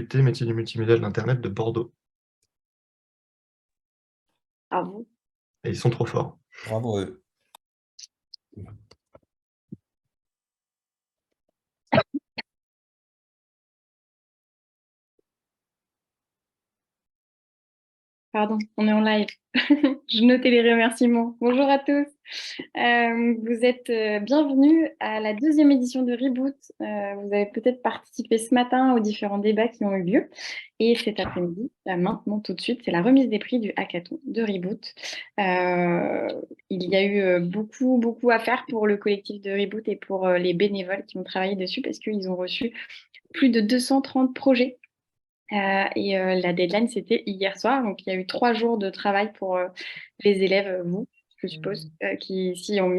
DUT, métier du multimédia de l'Internet de Bordeaux. Bravo. Et ils sont trop forts. Bravo eux. Pardon, on est en live. Je notais les remerciements. Bonjour à tous. Vous êtes bienvenus à la deuxième édition de Reboot. Vous avez peut-être participé ce matin aux différents débats qui ont eu lieu. Et cet après-midi, là, maintenant tout de suite, c'est la remise des prix du hackathon de Reboot. Il y a eu beaucoup à faire pour le collectif de Reboot et pour les bénévoles qui ont travaillé dessus parce qu'ils ont reçu plus de 230 projets. La deadline, c'était hier soir. Donc, il y a eu 3 jours de travail pour les élèves, vous, je suppose, qui s'y sont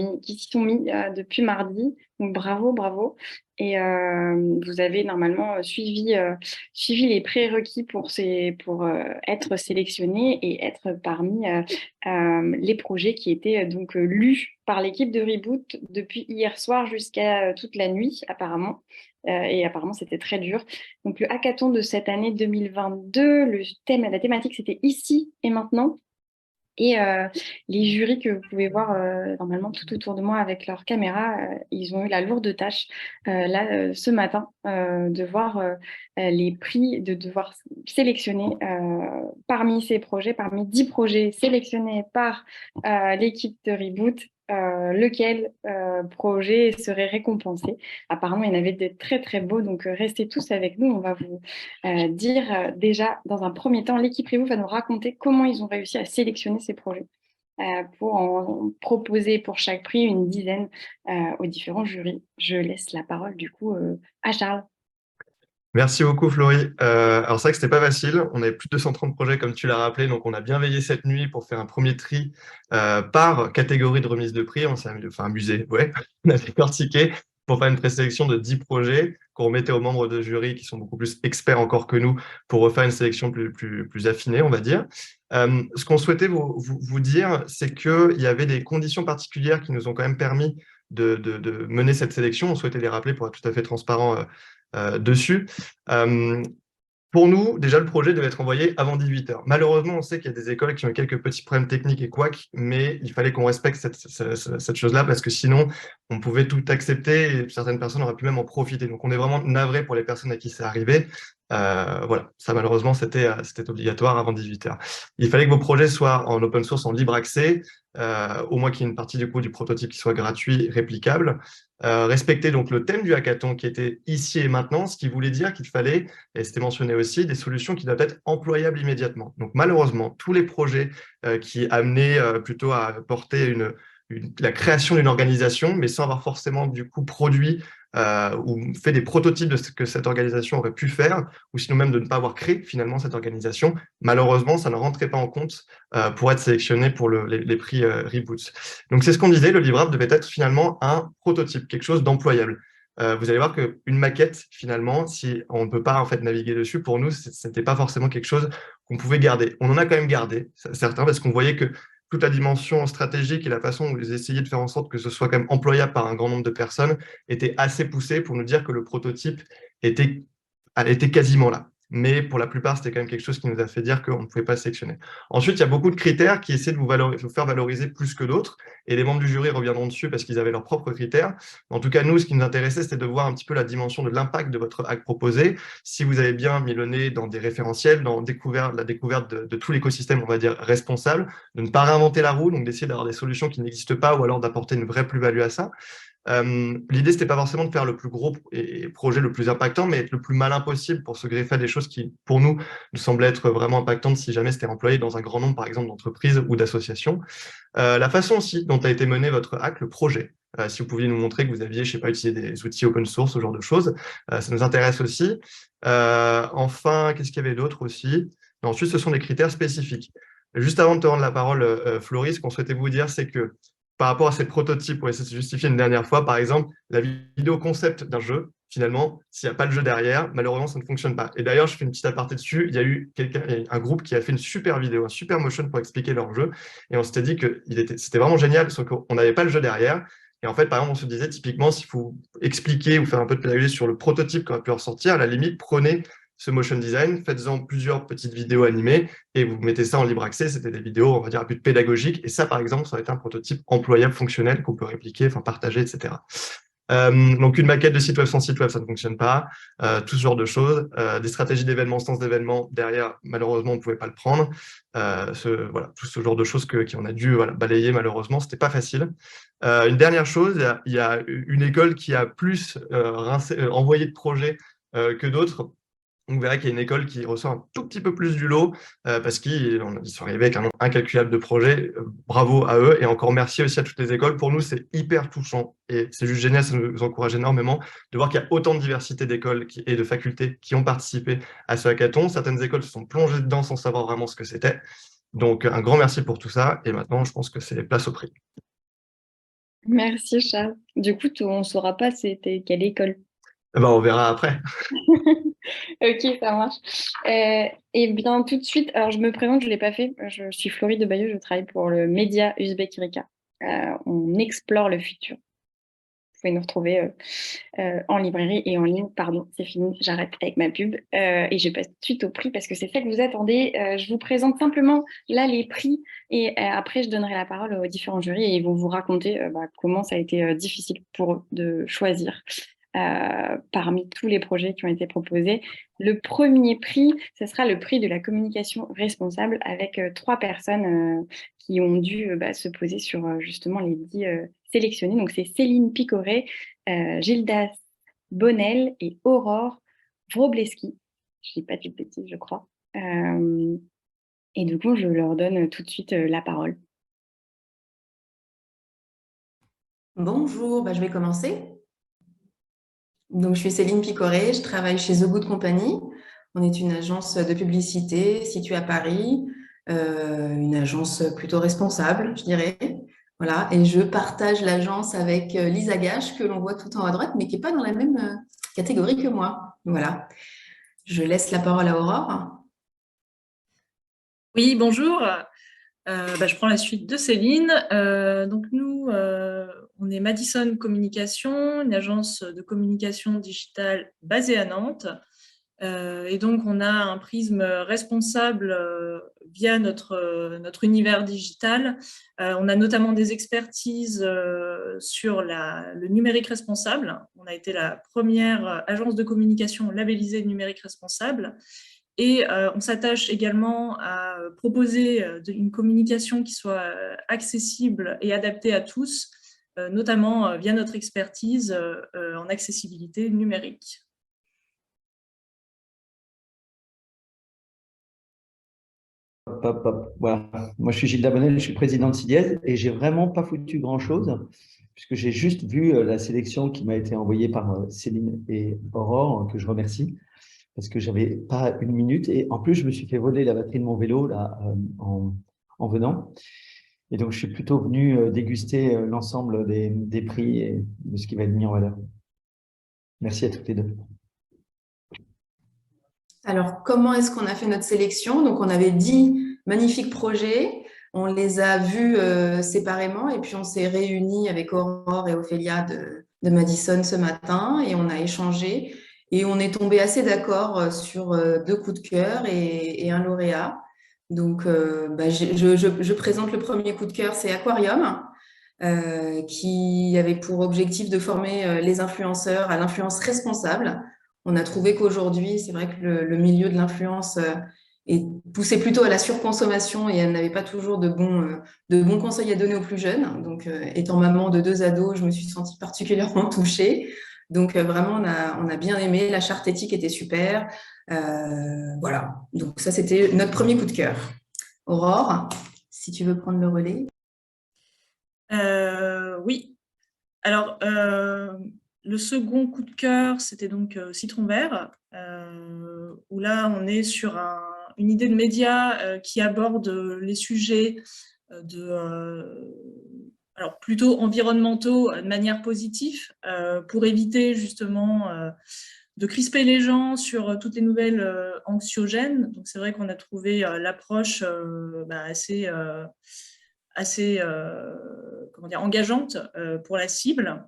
mis depuis mardi. Donc, bravo. Et vous avez normalement suivi les prérequis pour être sélectionné et être parmi les projets qui étaient donc lus par l'équipe de Reboot depuis hier soir jusqu'à toute la nuit, apparemment. Et apparemment, c'était très dur. Donc, le hackathon de cette année 2022, la thématique, c'était ici et maintenant. Et les jurys que vous pouvez voir normalement tout autour de moi avec leur caméra, ils ont eu la lourde tâche ce matin de voir les prix, de devoir sélectionner parmi ces projets, parmi 10 projets sélectionnés par l'équipe de Reboot, lequel projet serait récompensé. Apparemment, il y en avait de très beaux, donc restez tous avec nous. On va vous dire déjà, dans un premier temps, l'équipe Reboot va nous raconter comment ils ont réussi à sélectionner ces projets pour en proposer pour chaque prix une dizaine aux différents jurys. Je laisse la parole du coup à Charles. Merci beaucoup, Florie. Alors, c'est vrai que c'était pas facile. On avait plus de 230 projets, comme tu l'as rappelé. Donc, on a bien veillé cette nuit pour faire un premier tri par catégorie de remise de prix. On s'est amusé, ouais. On a décortiqué pour faire une présélection de 10 projets qu'on remettait aux membres de jury qui sont beaucoup plus experts encore que nous pour refaire une sélection plus affinée, on va dire. Ce qu'on souhaitait vous dire, c'est qu'il y avait des conditions particulières qui nous ont quand même permis de mener cette sélection. On souhaitait les rappeler pour être tout à fait transparent dessus. Pour nous, déjà, le projet devait être envoyé avant 18 h. Malheureusement, on sait qu'il y a des écoles qui ont quelques petits problèmes techniques et couacs, mais il fallait qu'on respecte cette chose-là parce que sinon, on pouvait tout accepter et certaines personnes auraient pu même en profiter. Donc, on est vraiment navré pour les personnes à qui c'est arrivé. Voilà, ça malheureusement, c'était obligatoire avant 18 h. Il fallait que vos projets soient en open source, en libre accès, au moins qu'il y ait une partie du coup du prototype qui soit gratuit, réplicable. Respecter donc le thème du hackathon qui était ici et maintenant, ce qui voulait dire qu'il fallait, et c'était mentionné aussi, des solutions qui doivent être employables immédiatement. Donc malheureusement, tous les projets qui amenaient plutôt à porter la création d'une organisation, mais sans avoir forcément du coup produit ou fait des prototypes de ce que cette organisation aurait pu faire, ou sinon même de ne pas avoir créé finalement cette organisation, malheureusement, ça ne rentrait pas en compte pour être sélectionné pour les prix Reboots. Donc c'est ce qu'on disait, le livrable devait être finalement un prototype, quelque chose d'employable. Vous allez voir qu'une maquette, finalement, si on ne peut pas en fait naviguer dessus, pour nous, ce n'était pas forcément quelque chose qu'on pouvait garder. On en a quand même gardé, certains, parce qu'on voyait que toute la dimension stratégique et la façon dont vous essayez de faire en sorte que ce soit quand même employable par un grand nombre de personnes était assez poussée pour nous dire que le prototype était quasiment là. Mais pour la plupart, c'était quand même quelque chose qui nous a fait dire qu'on ne pouvait pas sélectionner. Ensuite, il y a beaucoup de critères qui essaient de vous faire valoriser plus que d'autres, et les membres du jury reviendront dessus parce qu'ils avaient leurs propres critères. En tout cas, nous, ce qui nous intéressait, c'était de voir un petit peu la dimension de l'impact de votre hack proposé, si vous avez bien mis le nez dans des référentiels, dans la découverte de tout l'écosystème, on va dire, responsable, de ne pas réinventer la roue, donc d'essayer d'avoir des solutions qui n'existent pas ou alors d'apporter une vraie plus-value à ça. L'idée, c'était pas forcément de faire le plus gros projet le plus impactant, mais être le plus malin possible pour se greffer à des choses qui, pour nous, nous semblaient être vraiment impactantes si jamais c'était employé dans un grand nombre, par exemple, d'entreprises ou d'associations. La façon aussi dont a été mené votre hack, le projet. Si vous pouviez nous montrer que vous aviez, je sais pas, utilisé des outils open source, ce genre de choses, ça nous intéresse aussi. Enfin, qu'est-ce qu'il y avait d'autre aussi? Ensuite, ce sont des critères spécifiques. Juste avant de te rendre la parole, Floris, ce qu'on souhaitait vous dire, c'est que par rapport à ces prototypes, pour essayer de se justifier une dernière fois, par exemple, la vidéo concept d'un jeu, finalement, s'il n'y a pas le jeu derrière, malheureusement, ça ne fonctionne pas. Et d'ailleurs, je fais une petite aparté dessus. Il y a eu un groupe qui a fait une super vidéo, un super motion pour expliquer leur jeu. Et on s'était dit que c'était vraiment génial, sauf qu'on n'avait pas le jeu derrière. Et en fait, par exemple, on se disait typiquement, s'il faut expliquer ou faire un peu de pédagogie sur le prototype qu'on a pu ressortir, à la limite, prenez ce motion design, faites-en plusieurs petites vidéos animées et vous mettez ça en libre accès. C'était des vidéos, on va dire, à but pédagogique. Et ça, par exemple, ça va être un prototype employable, fonctionnel, qu'on peut répliquer, enfin partager, etc. Donc, une maquette de site web sans site web, ça ne fonctionne pas. Tout ce genre de choses. Des stratégies d'événements sans événements, derrière, malheureusement, on ne pouvait pas le prendre. Voilà, tout ce genre de choses qu'on a dû balayer, malheureusement. Ce n'était pas facile. Une dernière chose, il y a une école qui a plus envoyé de projets que d'autres. On verra qu'il y a une école qui reçoit un tout petit peu plus du lot parce qu'ils sont arrivés avec un nombre incalculable de projets. Bravo à eux et encore merci aussi à toutes les écoles. Pour nous, c'est hyper touchant et c'est juste génial, ça nous encourage énormément de voir qu'il y a autant de diversité d'écoles et de facultés qui ont participé à ce hackathon. Certaines écoles se sont plongées dedans sans savoir vraiment ce que c'était. Donc, un grand merci pour tout ça. Et maintenant, je pense que c'est place au prix. Merci Charles. Du coup, on ne saura pas c'était quelle école. Eh ben, on verra après. Ok, ça marche. Et bien, tout de suite, alors je me présente, je ne l'ai pas fait. Je suis Florie de Bayeux, je travaille pour le média Uzbek Erika. On explore le futur. Vous pouvez nous retrouver en librairie et en ligne. Pardon, c'est fini, j'arrête avec ma pub. Et je passe tout de suite au prix parce que c'est ça que vous attendez. Je vous présente simplement là les prix et après je donnerai la parole aux différents jurys et ils vont vous raconter comment ça a été difficile pour eux de choisir parmi tous les projets qui ont été proposés. Le premier prix, ce sera le prix de la communication responsable avec 3 personnes qui ont dû se poser sur justement les 10 sélectionnés. Donc, c'est Céline Picoret, Gildas Bonnel et Aurore Wrobleski. Je ne dis pas de bêtises, je crois. Et du coup, je leur donne tout de suite la parole. Bonjour, je vais commencer. Donc, je suis Céline Picoret, je travaille chez The Good Company. On est une agence de publicité située à Paris, une agence plutôt responsable, je dirais. Voilà, et je partage l'agence avec Lisa Gache, que l'on voit tout en haut à droite, mais qui n'est pas dans la même catégorie que moi. Voilà. Je laisse la parole à Aurore. Oui, bonjour. Je prends la suite de Céline. Donc nous, on est Madison Communication, une agence de communication digitale basée à Nantes. Et donc, on a un prisme responsable via notre univers digital. On a notamment des expertises sur le numérique responsable. On a été la première agence de communication labellisée numérique responsable. Et on s'attache également à proposer une communication qui soit accessible et adaptée à tous, notamment via notre expertise en accessibilité numérique. Voilà. Moi, je suis Gilles Dabonnel, je suis président de CIDIES et j'ai vraiment pas foutu grand-chose puisque j'ai juste vu la sélection qui m'a été envoyée par Céline et Aurore, que je remercie, parce que j'avais pas une minute et en plus, je me suis fait voler la batterie de mon vélo là, en venant. Et donc, je suis plutôt venu déguster l'ensemble des prix et de ce qui va être mis en valeur. Merci à toutes les deux. Alors, comment est-ce qu'on a fait notre sélection? Donc, on avait 10 magnifiques projets. On les a vus séparément et puis on s'est réunis avec Aurore et Ophélia de Madison ce matin et on a échangé et on est tombé assez d'accord sur 2 coups de cœur et un lauréat. Donc, je présente le premier coup de cœur, c'est Aquarium, qui avait pour objectif de former les influenceurs à l'influence responsable. On a trouvé qu'aujourd'hui, c'est vrai que le milieu de l'influence est poussé plutôt à la surconsommation et elle n'avait pas toujours de bons conseils à donner aux plus jeunes. Donc, étant maman de 2 ados, je me suis sentie particulièrement touchée. Donc, vraiment, on a bien aimé. La charte éthique était super. Voilà. Donc, ça, c'était notre premier coup de cœur. Aurore, si tu veux prendre le relais. Oui. Alors, le second coup de cœur, c'était donc Citron Vert, où là, on est sur une idée de média qui aborde les sujets alors plutôt environnementaux de manière positive, pour éviter justement de crisper les gens sur toutes les nouvelles anxiogènes. Donc, c'est vrai qu'on a trouvé l'approche assez comment dire, engageante pour la cible.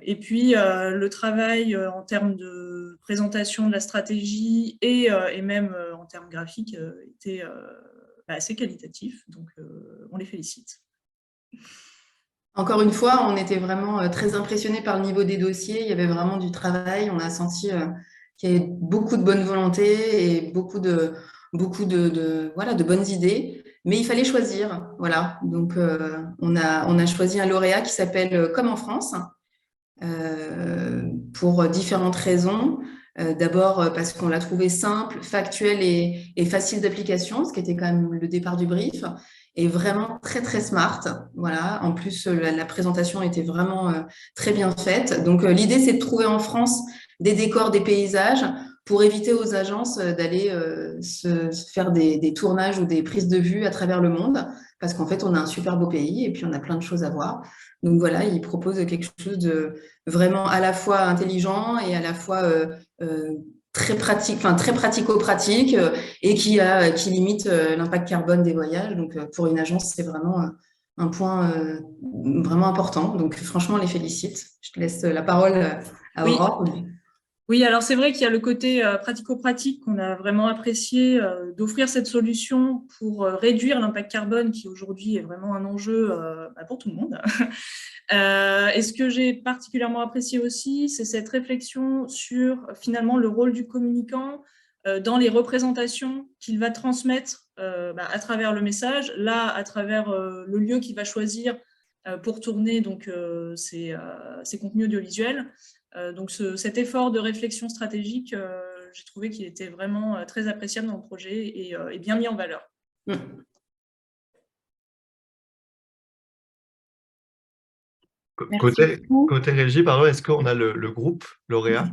Et puis, le travail en termes de présentation de la stratégie et même en termes graphiques était assez qualitatif. Donc, on les félicite. Encore une fois, on était vraiment très impressionnés par le niveau des dossiers. Il y avait vraiment du travail. On a senti qu'il y avait beaucoup de bonne volonté et beaucoup de voilà, de bonnes idées. Mais il fallait choisir. Voilà. Donc, on a choisi un lauréat qui s'appelle Comme en France pour différentes raisons. D'abord parce qu'on l'a trouvé simple, factuel et facile d'application, ce qui était quand même le départ du brief, et vraiment très très smart. Voilà. En plus, la présentation était vraiment très bien faite. Donc l'idée, c'est de trouver en France des décors, des paysages pour éviter aux agences d'aller se faire des tournages ou des prises de vue à travers le monde, parce qu'en fait, on a un super beau pays et puis on a plein de choses à voir. Donc voilà, il propose quelque chose de vraiment à la fois intelligent et à la fois très pratique, enfin très pratico-pratique et qui limite l'impact carbone des voyages. Donc pour une agence, c'est vraiment un point vraiment important. Donc franchement, on les félicite. Je te laisse la parole à Aurore. Oui, alors c'est vrai qu'il y a le côté pratico-pratique qu'on a vraiment apprécié d'offrir cette solution pour réduire l'impact carbone qui aujourd'hui est vraiment un enjeu pour tout le monde. Et ce que j'ai particulièrement apprécié aussi, c'est cette réflexion sur finalement le rôle du communicant dans les représentations qu'il va transmettre à travers le message, là à travers le lieu qu'il va choisir pour tourner donc ses contenus audiovisuels. Donc cet effort de réflexion stratégique, j'ai trouvé qu'il était vraiment très appréciable dans le projet et bien mis en valeur. Côté régie, pardon, est-ce qu'on a le groupe lauréat?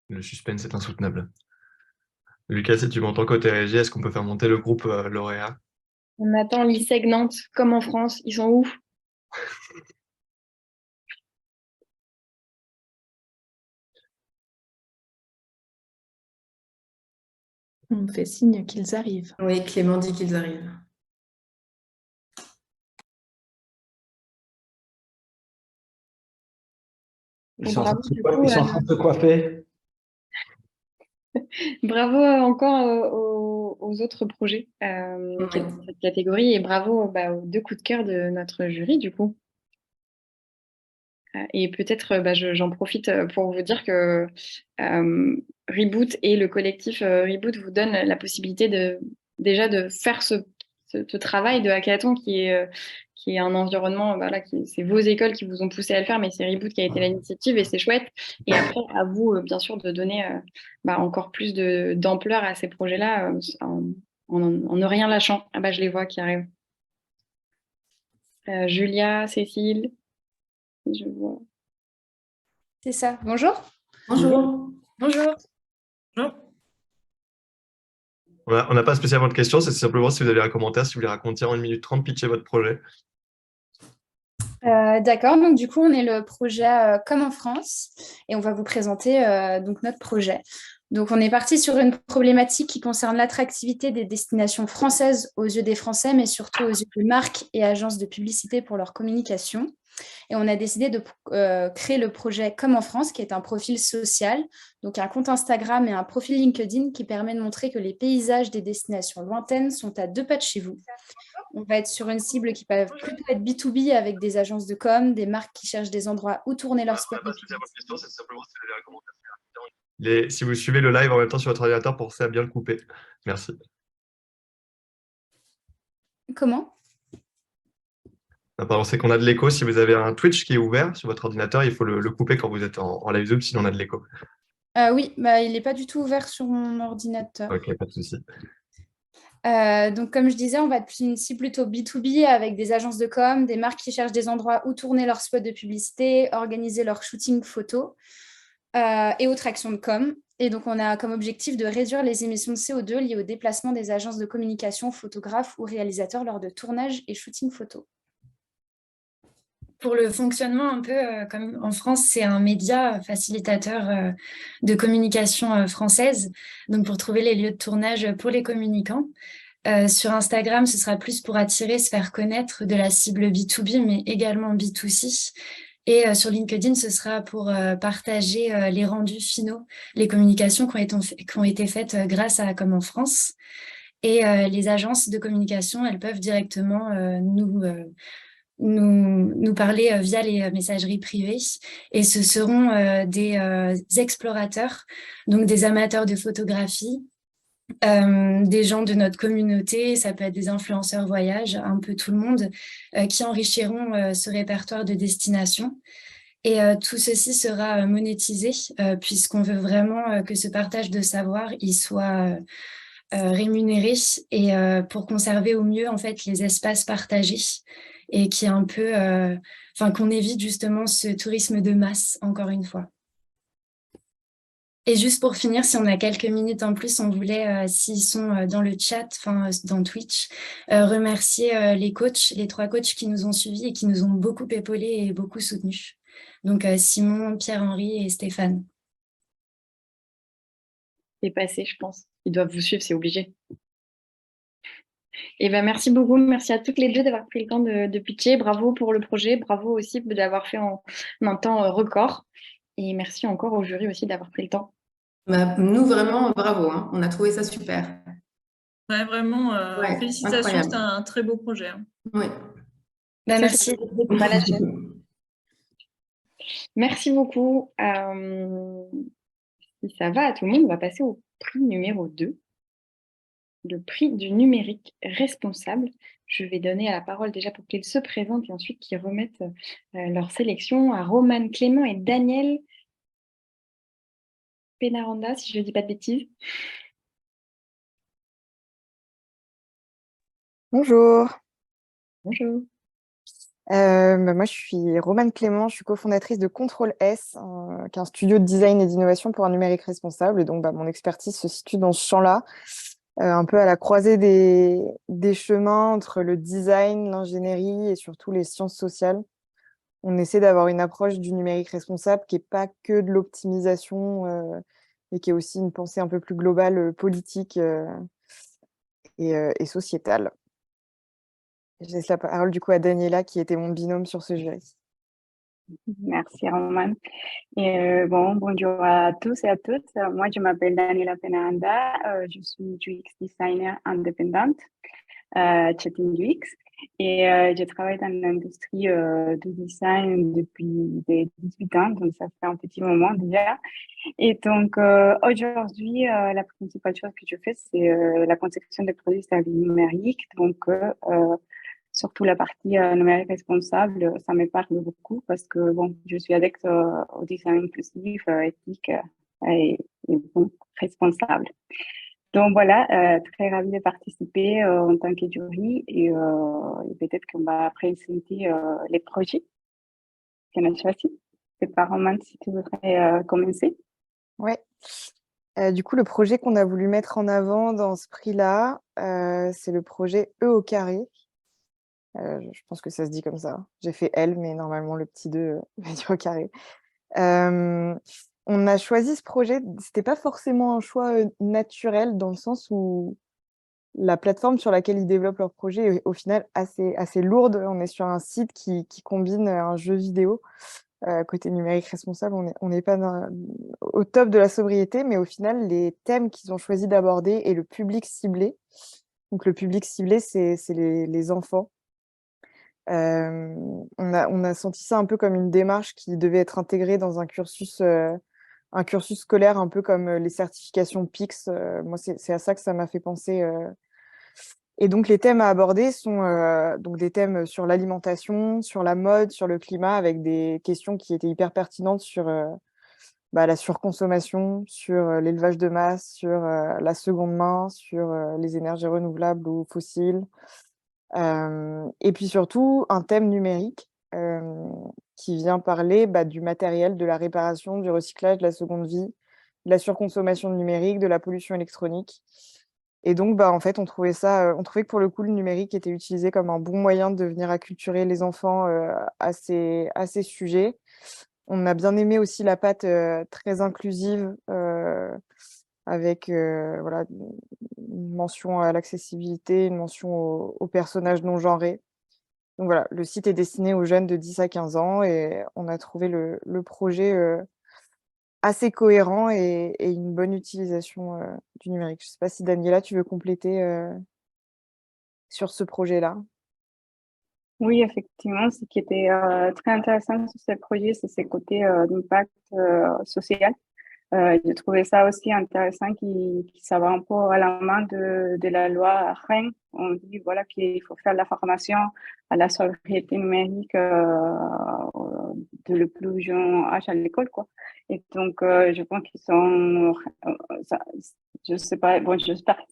Le suspense est insoutenable. Lucas, si tu m'entends côté régie, est-ce qu'on peut faire monter le groupe lauréat? On attend l'ISEG Nantes, comme en France. Ils sont où? On me fait signe qu'ils arrivent. Oui, Clément dit qu'ils arrivent. Ils sont en train de se coiffer. Bravo encore aux autres projets dans cette catégorie et bravo aux 2 coups de cœur de notre jury du coup. Et peut-être j'en profite pour vous dire que Reboot et le collectif Reboot vous donnent la possibilité déjà de faire ce travail de hackathon qui est un environnement, c'est vos écoles qui vous ont poussé à le faire, mais c'est Reboot qui a été l'initiative et c'est chouette. Et après, à vous, bien sûr, de donner encore plus d'ampleur à ces projets-là en ne rien lâchant. Ah je les vois qui arrivent. Julia, Cécile, je vois. C'est ça. Bonjour. Bonjour. Bonjour. On n'a pas spécialement de questions, c'est simplement si vous avez un commentaire, si vous voulez raconter en 1 minute 30, pitcher votre projet. D'accord, donc du coup, on est le projet Comme en France et on va vous présenter donc notre projet. Donc, on est parti sur une problématique qui concerne l'attractivité des destinations françaises aux yeux des Français, mais surtout aux yeux des marques et agences de publicité pour leur communication. Et on a décidé de créer le projet Comme en France, qui est un profil social, donc un compte Instagram et un profil LinkedIn qui permet de montrer que les paysages des destinations lointaines sont à 2 pas de chez vous. On va être sur une cible qui peut plutôt être B2B avec des agences de com, des marques qui cherchent des endroits où tourner leur spot. Si vous suivez le live en même temps sur votre ordinateur, pensez à bien le couper. Merci. Comment ? Pardon, c'est qu'on a de l'écho. Si vous avez un Twitch qui est ouvert sur votre ordinateur, il faut le couper quand vous êtes en live Zoom, sinon on a de l'écho. Oui, il n'est pas du tout ouvert sur mon ordinateur. Ok, pas de souci. Donc, comme je disais, on va être une cible plutôt B2B avec des agences de com, des marques qui cherchent des endroits où tourner leur spot de publicité, organiser leur shooting photo et autres actions de com. Et donc, on a comme objectif de réduire les émissions de CO2 liées au déplacement des agences de communication, photographes ou réalisateurs lors de tournage et shooting photo. Pour le fonctionnement, un peu comme en France, c'est un média facilitateur de communication française, donc pour trouver les lieux de tournage pour les communicants. Sur Instagram, ce sera plus pour attirer, se faire connaître de la cible B2B, mais également B2C. Et sur LinkedIn, ce sera pour partager les rendus finaux, les communications qui ont été faites grâce à Comme en France. Et les agences de communication, elles peuvent directement nous parler via les messageries privées. Et ce seront des explorateurs, donc des amateurs de photographie, des gens de notre communauté, ça peut être des influenceurs voyage, un peu tout le monde, qui enrichiront ce répertoire de destinations. Et tout ceci sera monétisé, puisqu'on veut vraiment que ce partage de savoir il soit rémunéré et pour conserver au mieux en fait les espaces partagés et qui est un peu, qu'on évite justement ce tourisme de masse, encore une fois. Et juste pour finir, si on a quelques minutes en plus, on voulait, s'ils sont dans le chat, dans Twitch, remercier les coachs, les 3 coachs qui nous ont suivis et qui nous ont beaucoup épaulés et beaucoup soutenus. Donc Simon, Pierre-Henri et Stéphane. C'est passé, je pense. Ils doivent vous suivre, c'est obligé. Et ben, merci beaucoup, merci à toutes les deux d'avoir pris le temps de pitcher. Bravo pour le projet, bravo aussi d'avoir fait en un temps record. Et merci encore au jury aussi d'avoir pris le temps. Nous, vraiment, bravo, hein. On a trouvé ça super. Ouais, vraiment, Ouais, félicitations, incroyable. c'était un très beau projet. Hein. Oui. Bah, merci. Pas la chaîne. Merci beaucoup. Si ça va à tout le monde, on va passer au prix numéro 2. Le prix du numérique responsable. Je vais donner la parole déjà pour qu'ils se présentent et ensuite qu'ils remettent leur sélection à Romane, Clément et Daniel Penaranda, si je ne dis pas de bêtises. Bonjour. Bonjour. Moi, je suis Romane Clément, je suis cofondatrice de Contrôle S, qui est un studio de design et d'innovation pour un numérique responsable. Et donc, mon expertise se situe dans ce champ-là, un peu à la croisée des chemins entre le design, l'ingénierie et surtout les sciences sociales. On essaie d'avoir une approche du numérique responsable qui n'est pas que de l'optimisation, et qui est aussi une pensée un peu plus globale, politique et sociétale. Je laisse la parole du coup à Daniela, qui était mon binôme sur ce jury. Merci, Romane. Bonjour à tous et à toutes. Moi, je m'appelle Daniela Penanda. Je suis UX designer indépendante chez Team UX et je travaille dans l'industrie du design depuis 18 ans, donc ça fait un petit moment déjà. Et donc, aujourd'hui, la principale chose que je fais, c'est la conception des produits services numériques. Donc, surtout la partie numérique responsable, ça me parle beaucoup parce que je suis adepte au design inclusif, éthique et responsable. Donc voilà, très ravie de participer en tant que jury et peut-être qu'on va présenter les projets qu'on a choisis. C'est par Romane, si tu voudrais commencer. Ouais. Du coup, le projet qu'on a voulu mettre en avant dans ce prix-là, c'est le projet E au carré. Je pense que ça se dit comme ça. J'ai fait L, mais normalement, le petit 2 va dire au carré. On a choisi ce projet, c'était pas forcément un choix naturel dans le sens où la plateforme sur laquelle ils développent leur projet est au final assez lourde. On est sur un site qui combine un jeu vidéo. Côté numérique responsable, on n'est pas au top de la sobriété, mais au final, les thèmes qu'ils ont choisi d'aborder et le public ciblé. Donc, le public ciblé, c'est les enfants. On a senti ça un peu comme une démarche qui devait être intégrée dans un cursus scolaire, un peu comme les certifications PICS. Moi, c'est à ça que ça m'a fait penser. Et donc, les thèmes à aborder sont donc des thèmes sur l'alimentation, sur la mode, sur le climat, avec des questions qui étaient hyper pertinentes sur la surconsommation, sur l'élevage de masse, sur la seconde main, sur les énergies renouvelables ou fossiles. Et puis surtout, un thème numérique qui vient parler du matériel, de la réparation, du recyclage, de la seconde vie, de la surconsommation numérique, de la pollution électronique. Et donc, en fait, on trouvait que pour le coup, le numérique était utilisé comme un bon moyen de venir acculturer les enfants à ces sujets. On a bien aimé aussi la patte très inclusive avec voilà, une mention à l'accessibilité, une mention aux personnages non genrés. Donc voilà, le site est destiné aux jeunes de 10 à 15 ans et on a trouvé le projet assez cohérent et une bonne utilisation du numérique. Je ne sais pas si Daniela, tu veux compléter sur ce projet-là? Oui, effectivement, ce qui était très intéressant sur ce projet, c'est ses côtés d'impact social. J'ai trouvé ça aussi intéressant qui ça va un peu à la main de la loi REN. On dit voilà qu'il faut faire la formation à la sobriété numérique de le plus jeune âge à l'école, quoi. Et donc, je pense qu'ils sont, je sais pas, bon, j'espère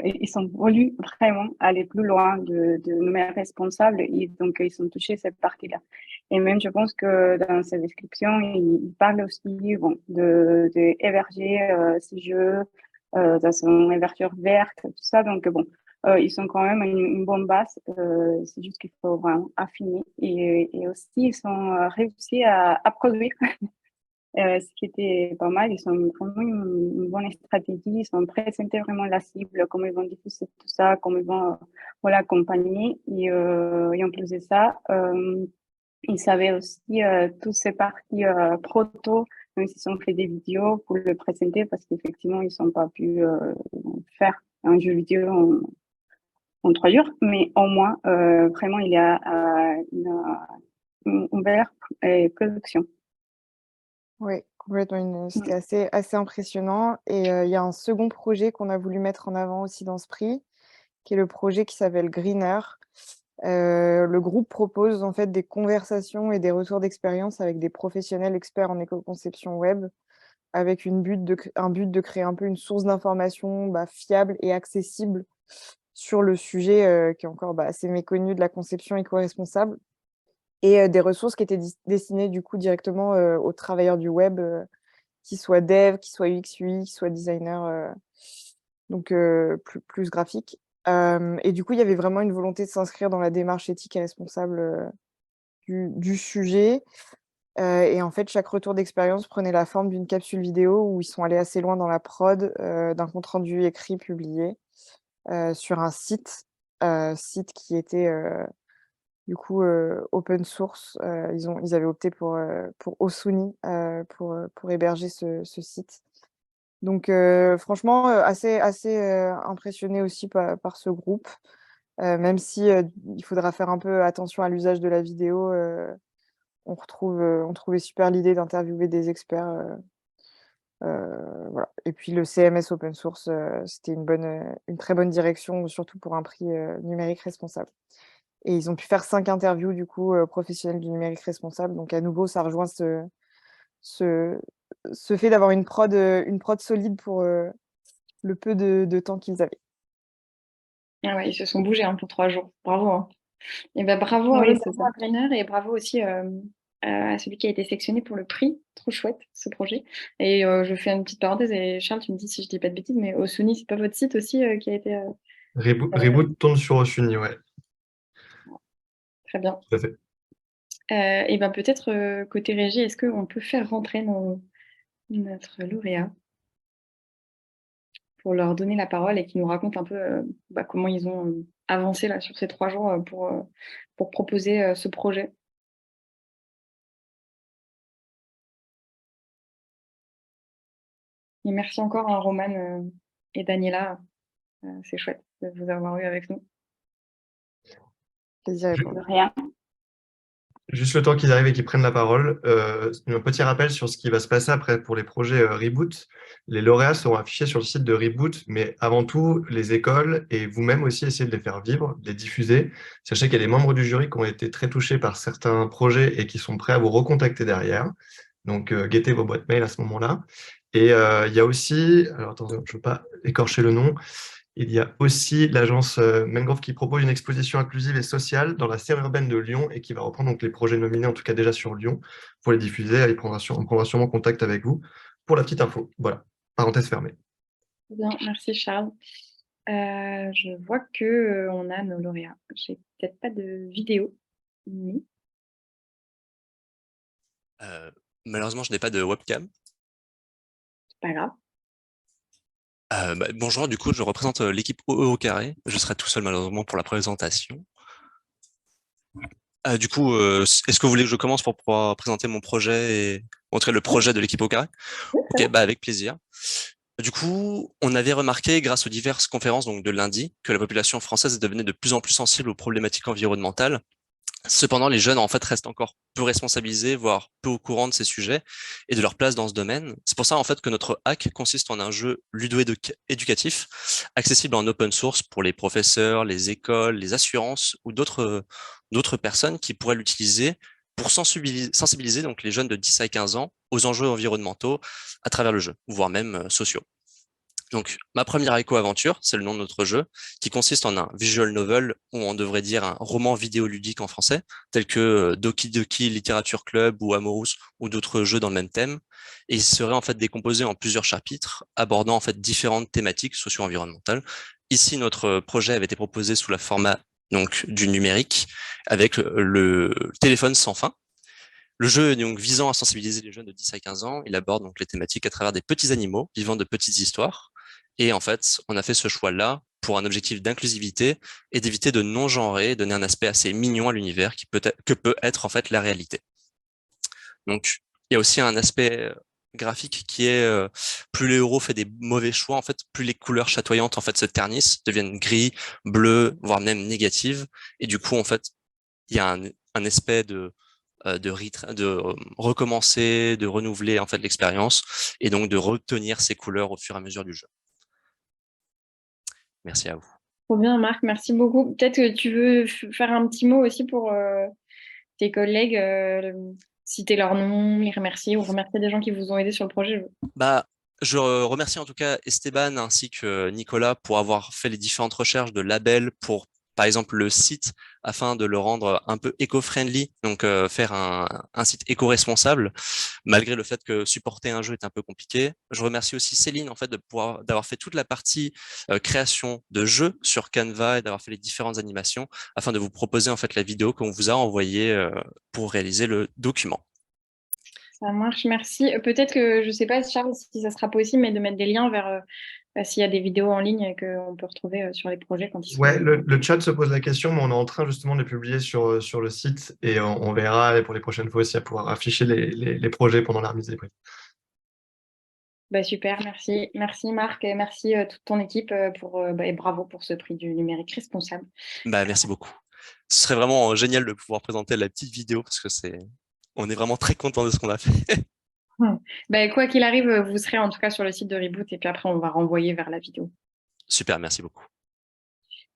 ils sont voulu vraiment aller plus loin de numérique responsable et donc ils sont touchés cette partie-là. Et même, je pense que dans sa description, il parle aussi bon, de héberger ces jeux dans son hébergeur verte, tout ça. Donc, bon, ils sont quand même une bonne base. C'est juste qu'il faut vraiment affiner. Et aussi, ils sont réussi à produire, ce qui était pas mal. Ils ont vraiment une bonne stratégie. Ils sont présentés vraiment la cible, comment ils vont diffuser tout ça, comment ils vont voilà, accompagner. Et en plus de ça, ils savaient aussi toutes ces parties proto, même s'ils ont fait des vidéos pour le présenter parce qu'effectivement, ils n'ont pas pu faire un jeu vidéo en 3 jours, mais au moins, vraiment, il y a une belle production. Oui, complètement. Mm. C'était assez impressionnant. Et il y a un second projet qu'on a voulu mettre en avant aussi dans ce prix, qui est le projet qui s'appelle Greener. Le groupe propose en fait des conversations et des retours d'expérience avec des professionnels experts en éco-conception web, avec un but de créer un peu une source d'information fiable et accessible sur le sujet qui est encore assez méconnu de la conception éco-responsable, et des ressources qui étaient destinées du coup directement aux travailleurs du web, qui soient dev, qui soient UX, UI, qui soient designers, donc plus graphiques. Et du coup, il y avait vraiment une volonté de s'inscrire dans la démarche éthique et responsable du sujet. Et en fait, chaque retour d'expérience prenait la forme d'une capsule vidéo où ils sont allés assez loin dans la prod d'un compte-rendu écrit publié sur un site qui était du coup open source. Ils avaient opté pour Osuni pour héberger ce site. Donc franchement, assez impressionnée aussi par ce groupe, même si il faudra faire un peu attention à l'usage de la vidéo. On trouvait super l'idée d'interviewer des experts, voilà. Et puis le CMS open source, c'était une très bonne direction, surtout pour un prix numérique responsable. Et ils ont pu faire 5 interviews du coup professionnels du numérique responsable. Donc à nouveau, ça rejoint ce fait d'avoir une prod solide pour le peu de temps qu'ils avaient. Ah ouais, ils se sont bougés pour 3 jours. Bravo. Hein. Et ben bravo, Oui, oui, c'est bravo à Greener et bravo aussi à celui qui a été sélectionné pour le prix. Trop chouette ce projet. Et je fais une petite parenthèse et Charles, tu me dis si je dis pas de bêtises, mais Osuni, c'est pas votre site aussi qui a été Reboot tourne sur Osuni, ouais, très bien. tout à fait. Et ben peut-être côté régie, est-ce qu'on peut faire rentrer notre lauréat pour leur donner la parole et qu'ils nous racontent un peu comment ils ont avancé là sur ces 3 jours pour proposer ce projet. Et merci encore à Roman et Daniela. C'est chouette de vous avoir eu avec nous. Plaisir Je- pour de rien. Juste le temps qu'ils arrivent et qu'ils prennent la parole, un petit rappel sur ce qui va se passer après pour les projets Reboot. Les lauréats seront affichés sur le site de Reboot, mais avant tout, les écoles et vous-même aussi essayez de les faire vivre, de les diffuser. Sachez qu'il y a des membres du jury qui ont été très touchés par certains projets et qui sont prêts à vous recontacter derrière. Donc, guettez vos boîtes mail à ce moment-là. Et il y a aussi, alors attendez, je ne veux pas écorcher le nom, il y a aussi l'agence Mangrove qui propose une exposition inclusive et sociale dans la serre urbaine de Lyon et qui va reprendre donc les projets nominés, en tout cas déjà sur Lyon, pour les diffuser. On prendra sûrement contact avec vous pour la petite info. Voilà, parenthèse fermée. Bien, merci Charles. Je vois que on a nos lauréats. J'ai peut-être pas de vidéo, mais Malheureusement, je n'ai pas de webcam. c'est pas grave. Bonjour, du coup, je représente l'équipe OE au carré. Je serai tout seul malheureusement pour la présentation. Du coup, est-ce que vous voulez que je commence pour pouvoir présenter mon projet et montrer le projet de l'équipe au carré? Ok, avec plaisir. Du coup, on avait remarqué, grâce aux diverses conférences donc de lundi, que la population française devenait de plus en plus sensible aux problématiques environnementales. Cependant, les jeunes, en fait, restent encore peu responsabilisés, voire peu au courant de ces sujets et de leur place dans ce domaine. C'est pour ça, en fait, que notre hack consiste en un jeu ludo-éducatif, accessible en open source pour les professeurs, les écoles, les assurances ou d'autres personnes qui pourraient l'utiliser pour sensibiliser donc les jeunes de 10 à 15 ans aux enjeux environnementaux à travers le jeu, voire même sociaux. Donc, ma première éco-aventure, c'est le nom de notre jeu, qui consiste en un visual novel, ou on devrait dire un roman vidéoludique en français, tel que Doki Doki Literature Club ou Amorous, ou d'autres jeux dans le même thème. Et il serait en fait décomposé en plusieurs chapitres, abordant en fait différentes thématiques socio-environnementales. Ici, notre projet avait été proposé sous la format donc du numérique, avec le téléphone sans fin. Le jeu est donc visant à sensibiliser les jeunes de 10 à 15 ans. Il aborde donc les thématiques à travers des petits animaux vivant de petites histoires. Et en fait, on a fait ce choix-là pour un objectif d'inclusivité et d'éviter de non-genrer, donner un aspect assez mignon à l'univers que peut être en fait la réalité. Donc, il y a aussi un aspect graphique qui est plus le héros fait des mauvais choix, en fait, plus les couleurs chatoyantes en fait se ternissent, deviennent gris, bleu, voire même négatives. Et du coup, en fait, il y a un aspect de recommencer, de renouveler en fait l'expérience et donc de retenir ces couleurs au fur et à mesure du jeu. Merci à vous. Trop bien, Marc, merci beaucoup. Peut-être que tu veux faire un petit mot aussi pour tes collègues, citer leur nom, les remercier ou remercier des gens qui vous ont aidé sur le projet. Je remercie en tout cas Esteban ainsi que Nicolas pour avoir fait les différentes recherches de labels pour, par exemple, le site afin de le rendre un peu éco-friendly, donc faire un site éco-responsable, malgré le fait que supporter un jeu est un peu compliqué. Je remercie aussi Céline en fait d'avoir fait toute la partie création de jeux sur Canva et d'avoir fait les différentes animations afin de vous proposer en fait la vidéo qu'on vous a envoyée pour réaliser le document. Ça marche, merci. Peut-être que, je ne sais pas, Charles, si ça sera possible, mais de mettre des liens vers s'il y a des vidéos en ligne qu'on peut retrouver sur les projets quand ils sont... Ouais, le chat se pose la question, mais on est en train justement de les publier sur le site et on verra pour les prochaines fois aussi à pouvoir afficher les projets pendant la remise des prix. Super, merci. Merci Marc et merci toute ton équipe et bravo pour ce prix du numérique responsable. Merci beaucoup. Ce serait vraiment génial de pouvoir présenter la petite vidéo parce que on est vraiment très content de ce qu'on a fait. Quoi qu'il arrive, vous serez en tout cas sur le site de Reboot et puis après on va renvoyer vers la vidéo. Super, merci beaucoup.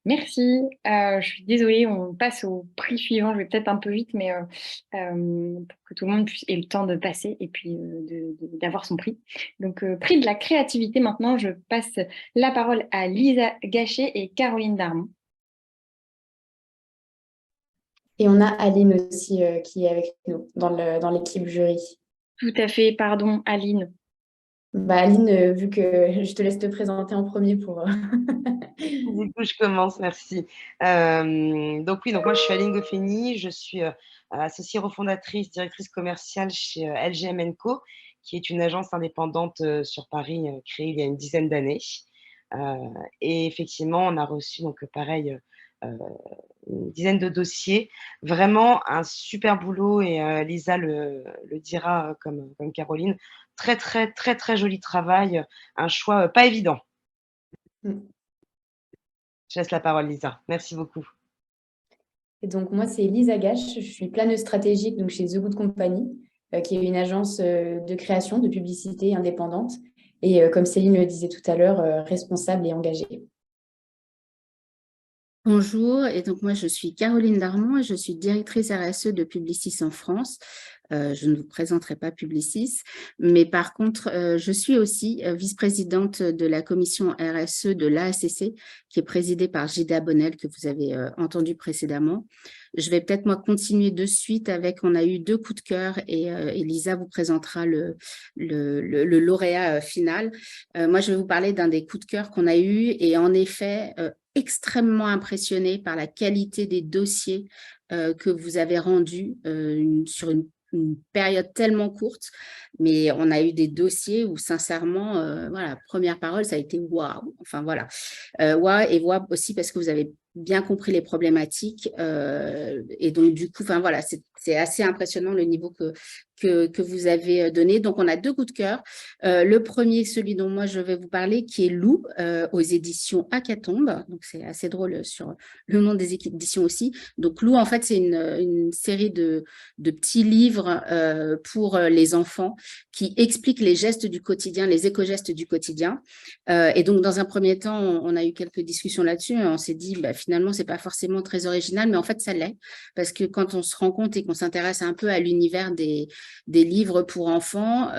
Merci. Je suis désolée, on passe au prix suivant. Je vais peut-être un peu vite, mais pour que tout le monde ait le temps de passer et puis d'avoir son prix. Donc, prix de la créativité maintenant. Je passe la parole à Lisa Gachet et Caroline Darmon. Et on a Aline aussi qui est avec nous dans l'équipe jury. Tout à fait, pardon, Aline. Aline, vu que je te laisse te présenter en premier pour... Du coup, je commence, merci. Donc moi, je suis Aline Goffeni, je suis associée refondatrice, directrice commerciale chez LGM & Co, qui est une agence indépendante sur Paris, créée il y a une dizaine d'années. Et effectivement, on a reçu, donc pareil, une dizaine de dossiers. Vraiment un super boulot, et Lisa le dira comme Caroline. Très, très, très, très joli travail. Un choix pas évident. Je laisse la parole, Lisa. Merci beaucoup. Et donc, moi, c'est Lisa Gache. Je suis planeuse stratégique donc, chez The Good Company, qui est une agence de création, de publicité indépendante. Et comme Céline le disait tout à l'heure, responsable et engagée. Bonjour, et donc moi je suis Caroline Darmon et je suis directrice RSE de Publicis en France. Je ne vous présenterai pas Publicis, mais par contre, je suis aussi vice-présidente de la commission RSE de l'AACC, qui est présidée par Gilda Bonnel, que vous avez entendu précédemment. Je vais peut-être moi continuer de suite on a eu 2 coups de cœur et Lisa vous présentera le lauréat final. Moi, je vais vous parler d'un des coups de cœur qu'on a eu et en effet, extrêmement impressionnée par la qualité des dossiers que vous avez rendus sur une une période tellement courte, mais on a eu des dossiers où sincèrement, voilà, première parole, ça a été waouh. Enfin voilà, waouh et waouh aussi parce que vous avez bien compris les problématiques et donc du coup, enfin voilà, c'est assez impressionnant le niveau que vous avez donné. Donc on a 2 coups de cœur. Le premier, celui dont moi je vais vous parler, qui est Lou aux éditions Hackatomb. Donc c'est assez drôle sur le nom des éditions aussi. Donc Lou, en fait, c'est une série de petits livres pour les enfants qui expliquent les gestes du quotidien, les éco-gestes du quotidien. Et donc, dans un premier temps, on a eu quelques discussions là-dessus. On s'est dit, bah, finalement, c'est pas forcément très original, mais en fait, ça l'est. Parce que quand on se rend compte et qu'on s'intéresse un peu à l'univers des livres pour enfants,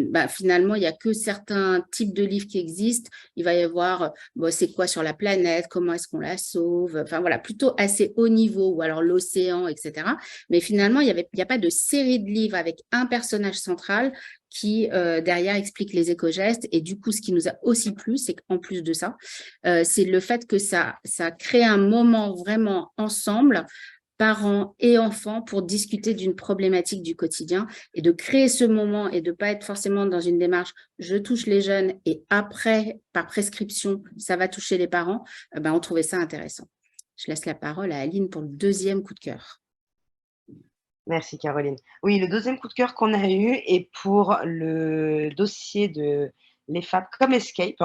bah, finalement, il n'y a que certains types de livres qui existent. Il va y avoir, bon, c'est quoi sur la planète, comment est-ce qu'on la sauve, enfin voilà, plutôt assez haut niveau, ou alors l'océan, etc. Mais finalement, il n'y a pas de série de livres avec un personnage central qui, derrière, explique les éco-gestes. Et du coup, ce qui nous a aussi plu, c'est qu'en plus de ça, c'est le fait que ça crée un moment vraiment ensemble, parents et enfants, pour discuter d'une problématique du quotidien et de créer ce moment et de ne pas être forcément dans une démarche « je touche les jeunes et après, par prescription, ça va toucher les parents », ben, on trouvait ça intéressant. Je laisse la parole à Aline pour le 2e coup de cœur. Merci Caroline. Oui, le 2e coup de cœur qu'on a eu est pour le dossier de l'EFAP Comme Escape.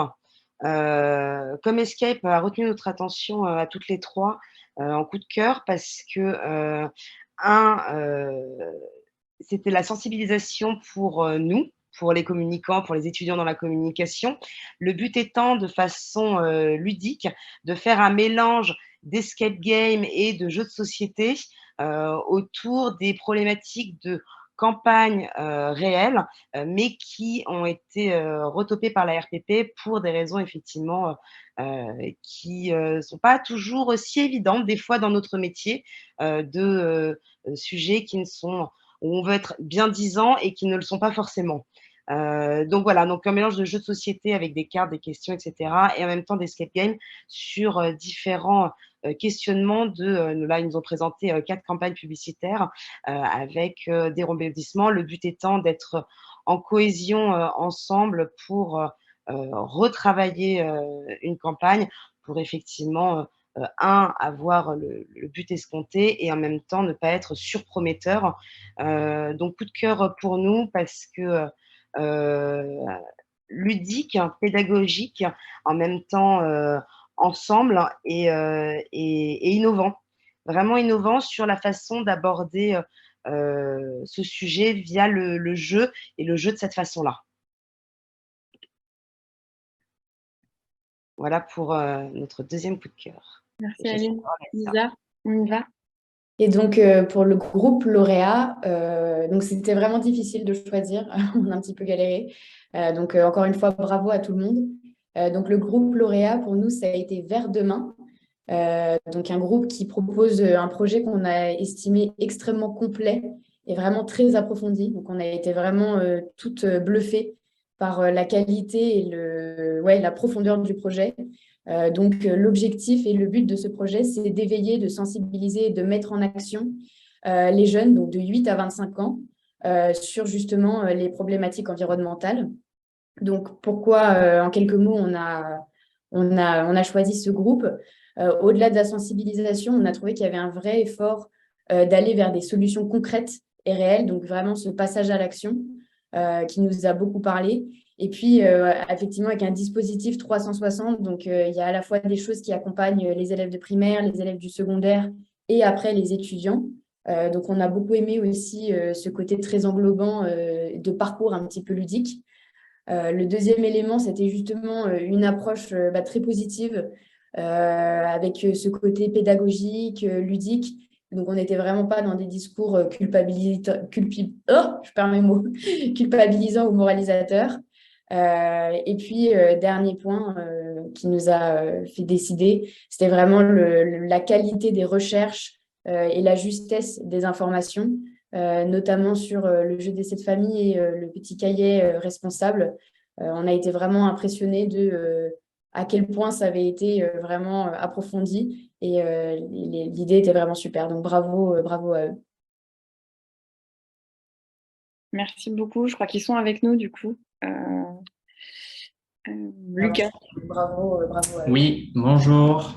Comme Escape a retenu notre attention à toutes les 3 en coup de cœur parce que, c'était la sensibilisation pour nous, pour les communicants, pour les étudiants dans la communication. Le but étant, de façon ludique, de faire un mélange d'escape game et de jeux de société autour des problématiques de campagnes réelles, mais qui ont été retopées par la RPP pour des raisons effectivement qui sont pas toujours aussi évidentes, des fois dans notre métier, de sujets qui ne sont où on veut être bien disant et qui ne le sont pas forcément. Donc voilà, donc un mélange de jeux de société avec des cartes, des questions, etc. et en même temps d'escape game sur différents questionnements là, ils nous ont présenté 4 campagnes publicitaires avec des rebondissements. Le but étant d'être en cohésion ensemble pour retravailler une campagne pour effectivement avoir le but escompté et en même temps ne pas être surprometteur. Donc coup de cœur pour nous parce que ludique, pédagogique, en même temps ensemble et innovant. Vraiment innovant sur la façon d'aborder ce sujet via le jeu et le jeu de cette façon-là. Voilà pour notre 2e coup de cœur. Merci Aline. Lisa, on y va. Et donc, pour le groupe lauréat, donc c'était vraiment difficile de choisir. On a un petit peu galéré. Donc, encore une fois, bravo à tout le monde. Donc, le groupe lauréat, pour nous, ça a été Vers Demain. Donc, un groupe qui propose un projet qu'on a estimé extrêmement complet et vraiment très approfondi. Donc, on a été vraiment toutes bluffées par la qualité et la profondeur du projet. Donc, l'objectif et le but de ce projet, c'est d'éveiller, de sensibiliser et de mettre en action les jeunes, donc de 8 à 25 ans, sur justement les problématiques environnementales. Donc, pourquoi, en quelques mots, on a choisi ce groupe? Au-delà de la sensibilisation, on a trouvé qu'il y avait un vrai effort d'aller vers des solutions concrètes et réelles, donc vraiment ce passage à l'action qui nous a beaucoup parlé. Et puis, effectivement, avec un dispositif 360, donc il y a à la fois des choses qui accompagnent les élèves de primaire, les élèves du secondaire et après les étudiants. Donc, on a beaucoup aimé aussi ce côté très englobant de parcours un petit peu ludique. Le 2e élément, c'était justement une approche très positive avec ce côté pédagogique, ludique. Donc, on n'était vraiment pas dans des discours culpabilisants ou moralisateurs. Et puis, dernier point qui nous a fait décider, c'était vraiment la qualité des recherches et la justesse des informations, notamment sur le jeu d'essai de famille et le petit cahier responsable. On a été vraiment impressionnés de à quel point ça avait été vraiment approfondi et l'idée était vraiment super. Donc, bravo à eux. Merci beaucoup. Je crois qu'ils sont avec nous, du coup. Lucas. Bravo, bravo. Oui, bonjour.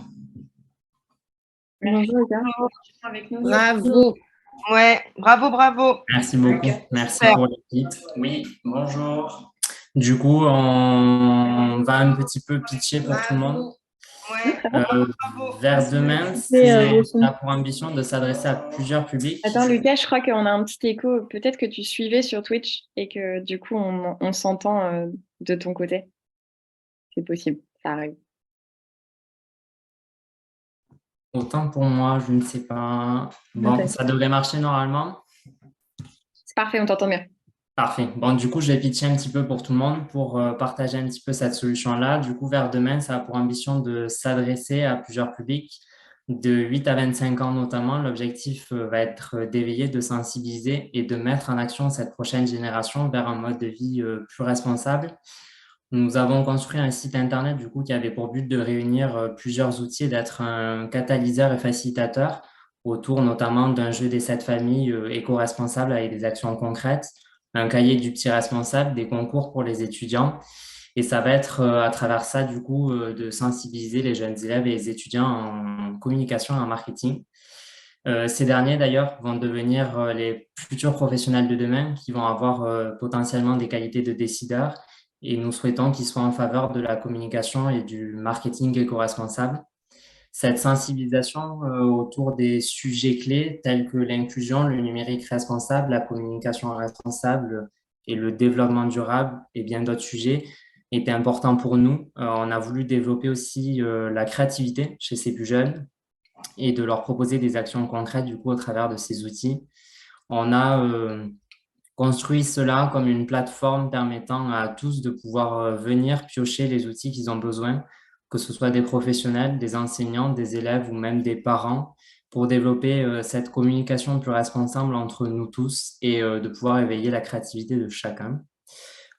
Merci, Lucas. Ils sont avec nous. Bravo. Ouais, bravo, bravo. Merci beaucoup. Merci Super. pour l'équipe. Oui, bonjour. Du coup, on va un petit peu pitcher pour tout le monde. Ouais. Vers demain, ça a pour ambition de s'adresser à plusieurs publics. Attends, Lucas, je crois qu'on a un petit écho. Peut-être que tu suivais sur Twitch et que du coup, on s'entend de ton côté. C'est possible, ça arrive. Autant pour moi, je ne sais pas. Bon, ça devrait marcher normalement. C'est parfait, on t'entend bien. Parfait. Bon, du coup, je vais pitcher un petit peu pour tout le monde pour partager un petit peu cette solution-là. Du coup, vers demain, ça a pour ambition de s'adresser à plusieurs publics de 8 à 25 ans notamment. L'objectif va être d'éveiller, de sensibiliser et de mettre en action cette prochaine génération vers un mode de vie plus responsable. Nous avons construit un site internet du coup qui avait pour but de réunir plusieurs outils et d'être un catalyseur et facilitateur autour notamment d'un jeu des 7 familles éco-responsables avec des actions concrètes, un cahier du petit responsable, des concours pour les étudiants. Et ça va être à travers ça, du coup, de sensibiliser les jeunes élèves et les étudiants en communication et en marketing. Ces derniers, d'ailleurs, vont devenir les futurs professionnels de demain qui vont avoir potentiellement des qualités de décideurs. Et nous souhaitons qu'ils soient en faveur de la communication et du marketing éco-responsable. Cette sensibilisation autour des sujets clés tels que l'inclusion, le numérique responsable, la communication responsable et le développement durable et bien d'autres sujets était important pour nous. On a voulu développer aussi la créativité chez ces plus jeunes et de leur proposer des actions concrètes du coup au travers de ces outils. On a construit cela comme une plateforme permettant à tous de pouvoir venir piocher les outils qu'ils ont besoin, que ce soit des professionnels, des enseignants, des élèves ou même des parents, pour développer cette communication plus responsable entre nous tous et de pouvoir éveiller la créativité de chacun.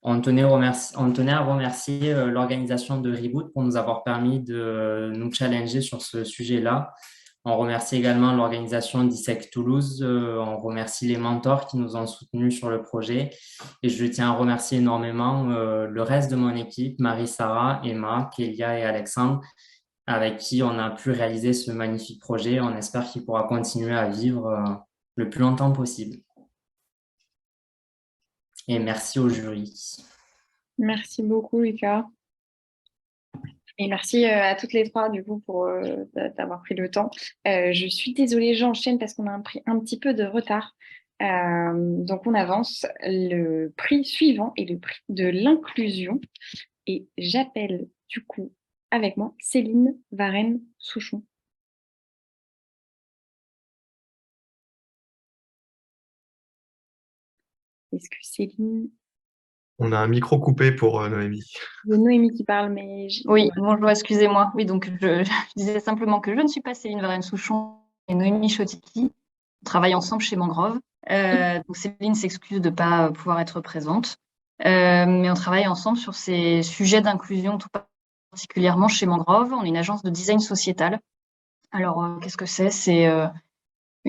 On tenait à remercier l'organisation de Reboot pour nous avoir permis de nous challenger sur ce sujet-là. On remercie également l'organisation d'ISEC Toulouse. On remercie les mentors qui nous ont soutenus sur le projet. Et je tiens à remercier énormément le reste de mon équipe, Marie-Sarah, Emma, Kélia et Alexandre, avec qui on a pu réaliser ce magnifique projet. On espère qu'il pourra continuer à vivre le plus longtemps possible. Et merci au jury. Merci beaucoup, Lucas. Et merci à toutes les trois, du coup, pour d'avoir pris le temps. Je suis désolée, j'enchaîne parce qu'on a pris un petit peu de retard. Donc, on avance. Le prix suivant est le prix de l'inclusion. Et j'appelle, du coup, avec moi, Céline Varenne-Souchon. Est-ce que Céline... On a un micro coupé pour Noémie. C'est Noémie qui parle, mais... Oui, bonjour, excusez-moi. Oui, donc je disais simplement que je ne suis pas Céline Varenne-Souchon et Noémie Chotiki. On travaille ensemble chez Mangrove. Donc Céline s'excuse de ne pas pouvoir être présente. Mais on travaille ensemble sur ces sujets d'inclusion, tout particulièrement chez Mangrove. On est une agence de design sociétal. Alors, qu'est-ce que c'est? C'est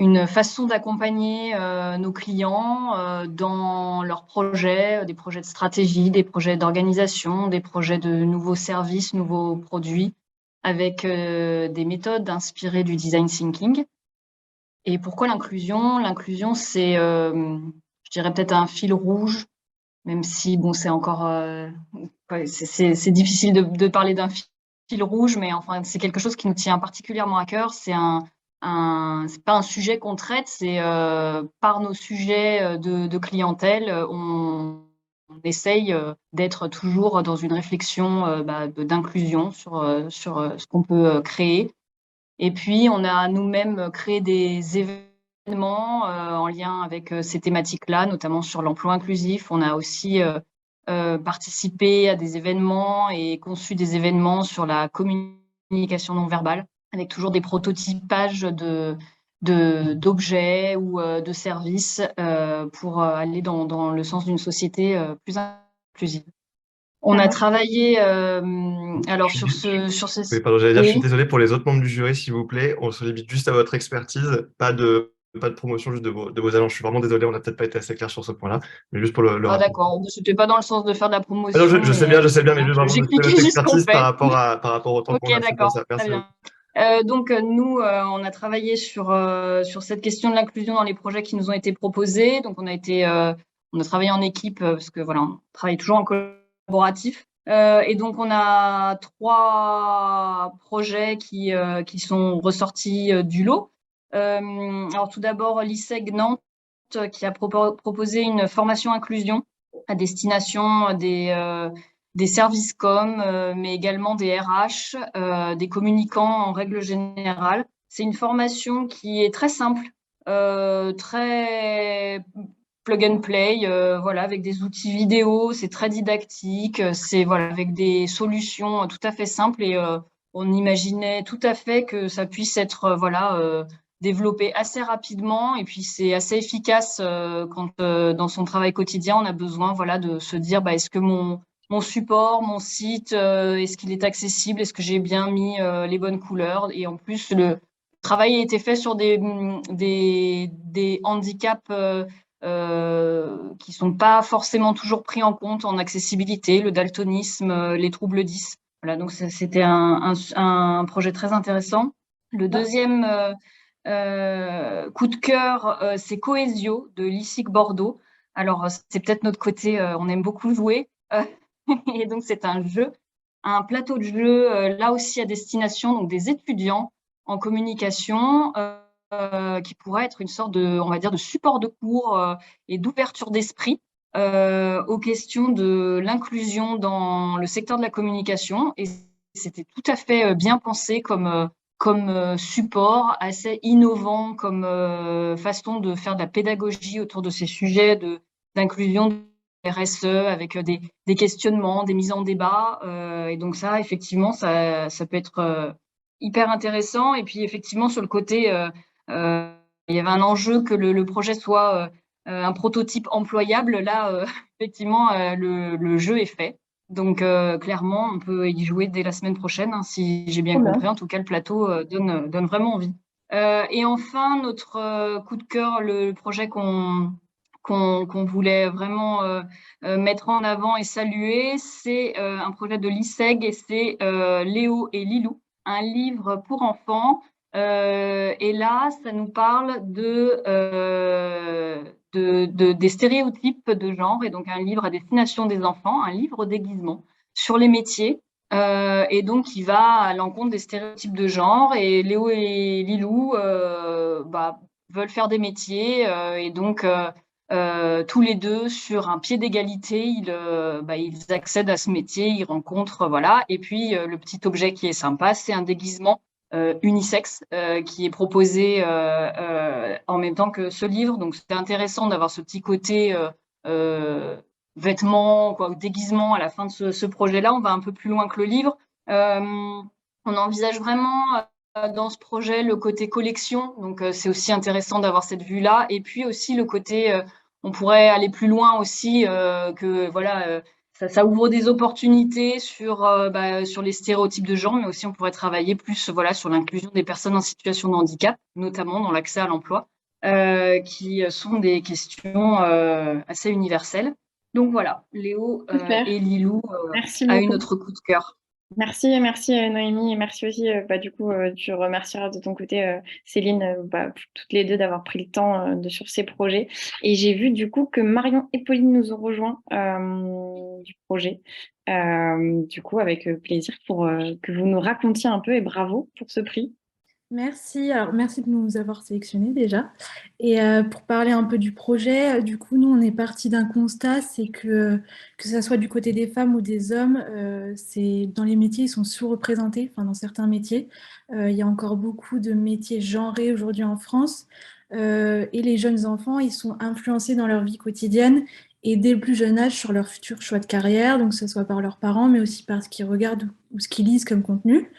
une façon d'accompagner nos clients dans leurs projets, des projets de stratégie, des projets d'organisation, des projets de nouveaux services, nouveaux produits, avec des méthodes inspirées du design thinking. Et pourquoi l'inclusion? L'inclusion, c'est, je dirais peut-être un fil rouge, même si bon, c'est encore, c'est difficile de parler d'un fil rouge, mais enfin, c'est quelque chose qui nous tient particulièrement à cœur. C'est c'est pas un sujet qu'on traite, c'est par nos sujets de clientèle, on essaye d'être toujours dans une réflexion d'inclusion sur ce qu'on peut créer. Et puis, on a nous-mêmes créé des événements en lien avec ces thématiques-là, notamment sur l'emploi inclusif. On a aussi participé à des événements et conçu des événements sur la communication non verbale, avec toujours des prototypages d'objets ou de services pour aller dans le sens d'une société plus inclusive. On a travaillé alors sur ce... Oui, pardon, j'allais dire, je suis désolé pour les autres membres du jury, s'il vous plaît. On se limite juste à votre expertise, pas de pas de promotion juste de vos agences. Je suis vraiment désolé, on n'a peut-être pas été assez clair sur ce point-là, mais juste pour le Ah, rappeler. d'accord, c'était pas dans le sens de faire de la Ah promotion. non, je sais bien, mais juste vraiment j'expliquais notre juste ce qu'on expertise par fait. rapport au temps Ok, qu'on a. C'est pour d'accord, ça. très Merci beaucoup. bien. Donc, nous, on a travaillé sur cette question de l'inclusion dans les projets qui nous ont été proposés. Donc, on a travaillé en équipe parce que voilà, on travaille toujours en collaboratif. Et donc, on a 3 projets qui sont ressortis du lot. Alors, tout d'abord, l'ISEG Nantes qui a proposé une formation inclusion à destination des services com, mais également des RH, des communicants en règle générale. C'est une formation qui est très simple, très plug and play, voilà, avec des outils vidéo, c'est très didactique, c'est voilà, avec des solutions tout à fait simples et on imaginait tout à fait que ça puisse être voilà, développé assez rapidement et puis c'est assez efficace quand dans son travail quotidien, on a besoin voilà, de se dire est-ce que mon support, mon site, est-ce qu'il est accessible? Est-ce que j'ai bien mis les bonnes couleurs? Et en plus, le travail a été fait sur des handicaps qui sont pas forcément toujours pris en compte en accessibilité, le daltonisme, les troubles 10. Voilà, donc c'était un projet très intéressant. Le deuxième coup de cœur, c'est Cohesio de l'ISIC Bordeaux. Alors, c'est peut-être notre côté, on aime beaucoup jouer. Et donc, c'est un plateau de jeu, là aussi à destination donc des étudiants en communication, qui pourrait être une sorte de, on va dire, de support de cours et d'ouverture d'esprit aux questions de l'inclusion dans le secteur de la communication. Et c'était tout à fait bien pensé comme support, assez innovant comme façon de faire de la pédagogie autour de ces sujets d'inclusion RSE avec des questionnements, des mises en débat. Et donc ça, effectivement, ça peut être hyper intéressant. Et puis effectivement, sur le côté, il y avait un enjeu que le projet soit un prototype employable. Là, effectivement, le jeu est fait. Donc clairement, on peut y jouer dès la semaine prochaine, hein, si j'ai bien compris. En tout cas, le plateau donne vraiment envie. Et enfin, notre coup de cœur, le projet qu'on voulait vraiment mettre en avant et saluer, c'est un projet de l'ISEG et c'est Léo et Lilou, un livre pour enfants. Et là, ça nous parle des stéréotypes de genre et donc un livre à destination des enfants, un livre déguisement sur les métiers. Et donc, qui va à l'encontre des stéréotypes de genre. Et Léo et Lilou veulent faire des métiers et donc tous les deux sur un pied d'égalité, ils accèdent à ce métier, ils rencontrent, voilà. Et puis le petit objet qui est sympa, c'est un déguisement unisexe qui est proposé en même temps que ce livre. Donc c'est intéressant d'avoir ce petit côté vêtements, quoi, ou déguisement à la fin de ce projet-là. On va un peu plus loin que le livre. On envisage vraiment dans ce projet le côté collection, donc c'est aussi intéressant d'avoir cette vue-là, et puis aussi le côté, on pourrait aller plus loin aussi, que voilà, ça ouvre des opportunités sur les stéréotypes de genre, mais aussi on pourrait travailler plus voilà, sur l'inclusion des personnes en situation de handicap, notamment dans l'accès à l'emploi, qui sont des questions assez universelles. Donc voilà, Léo et Lilou a eu notre coup de cœur. Merci Noémie, et merci aussi, du coup, tu remercieras de ton côté Céline, toutes les deux d'avoir pris le temps sur ces projets. Et j'ai vu du coup que Marion et Pauline nous ont rejoints du projet, du coup avec plaisir pour que vous nous racontiez un peu, et bravo pour ce prix. Merci, alors merci de nous avoir sélectionnés déjà. Et pour parler un peu du projet, du coup, nous, on est parti d'un constat, c'est que ça soit du côté des femmes ou des hommes, dans les métiers, ils sont sous-représentés, enfin dans certains métiers. Il y a encore beaucoup de métiers genrés aujourd'hui en France. Et les jeunes enfants, ils sont influencés dans leur vie quotidienne et dès le plus jeune âge sur leur futur choix de carrière, donc que ce soit par leurs parents, mais aussi par ce qu'ils regardent ou ce qu'ils lisent comme contenu.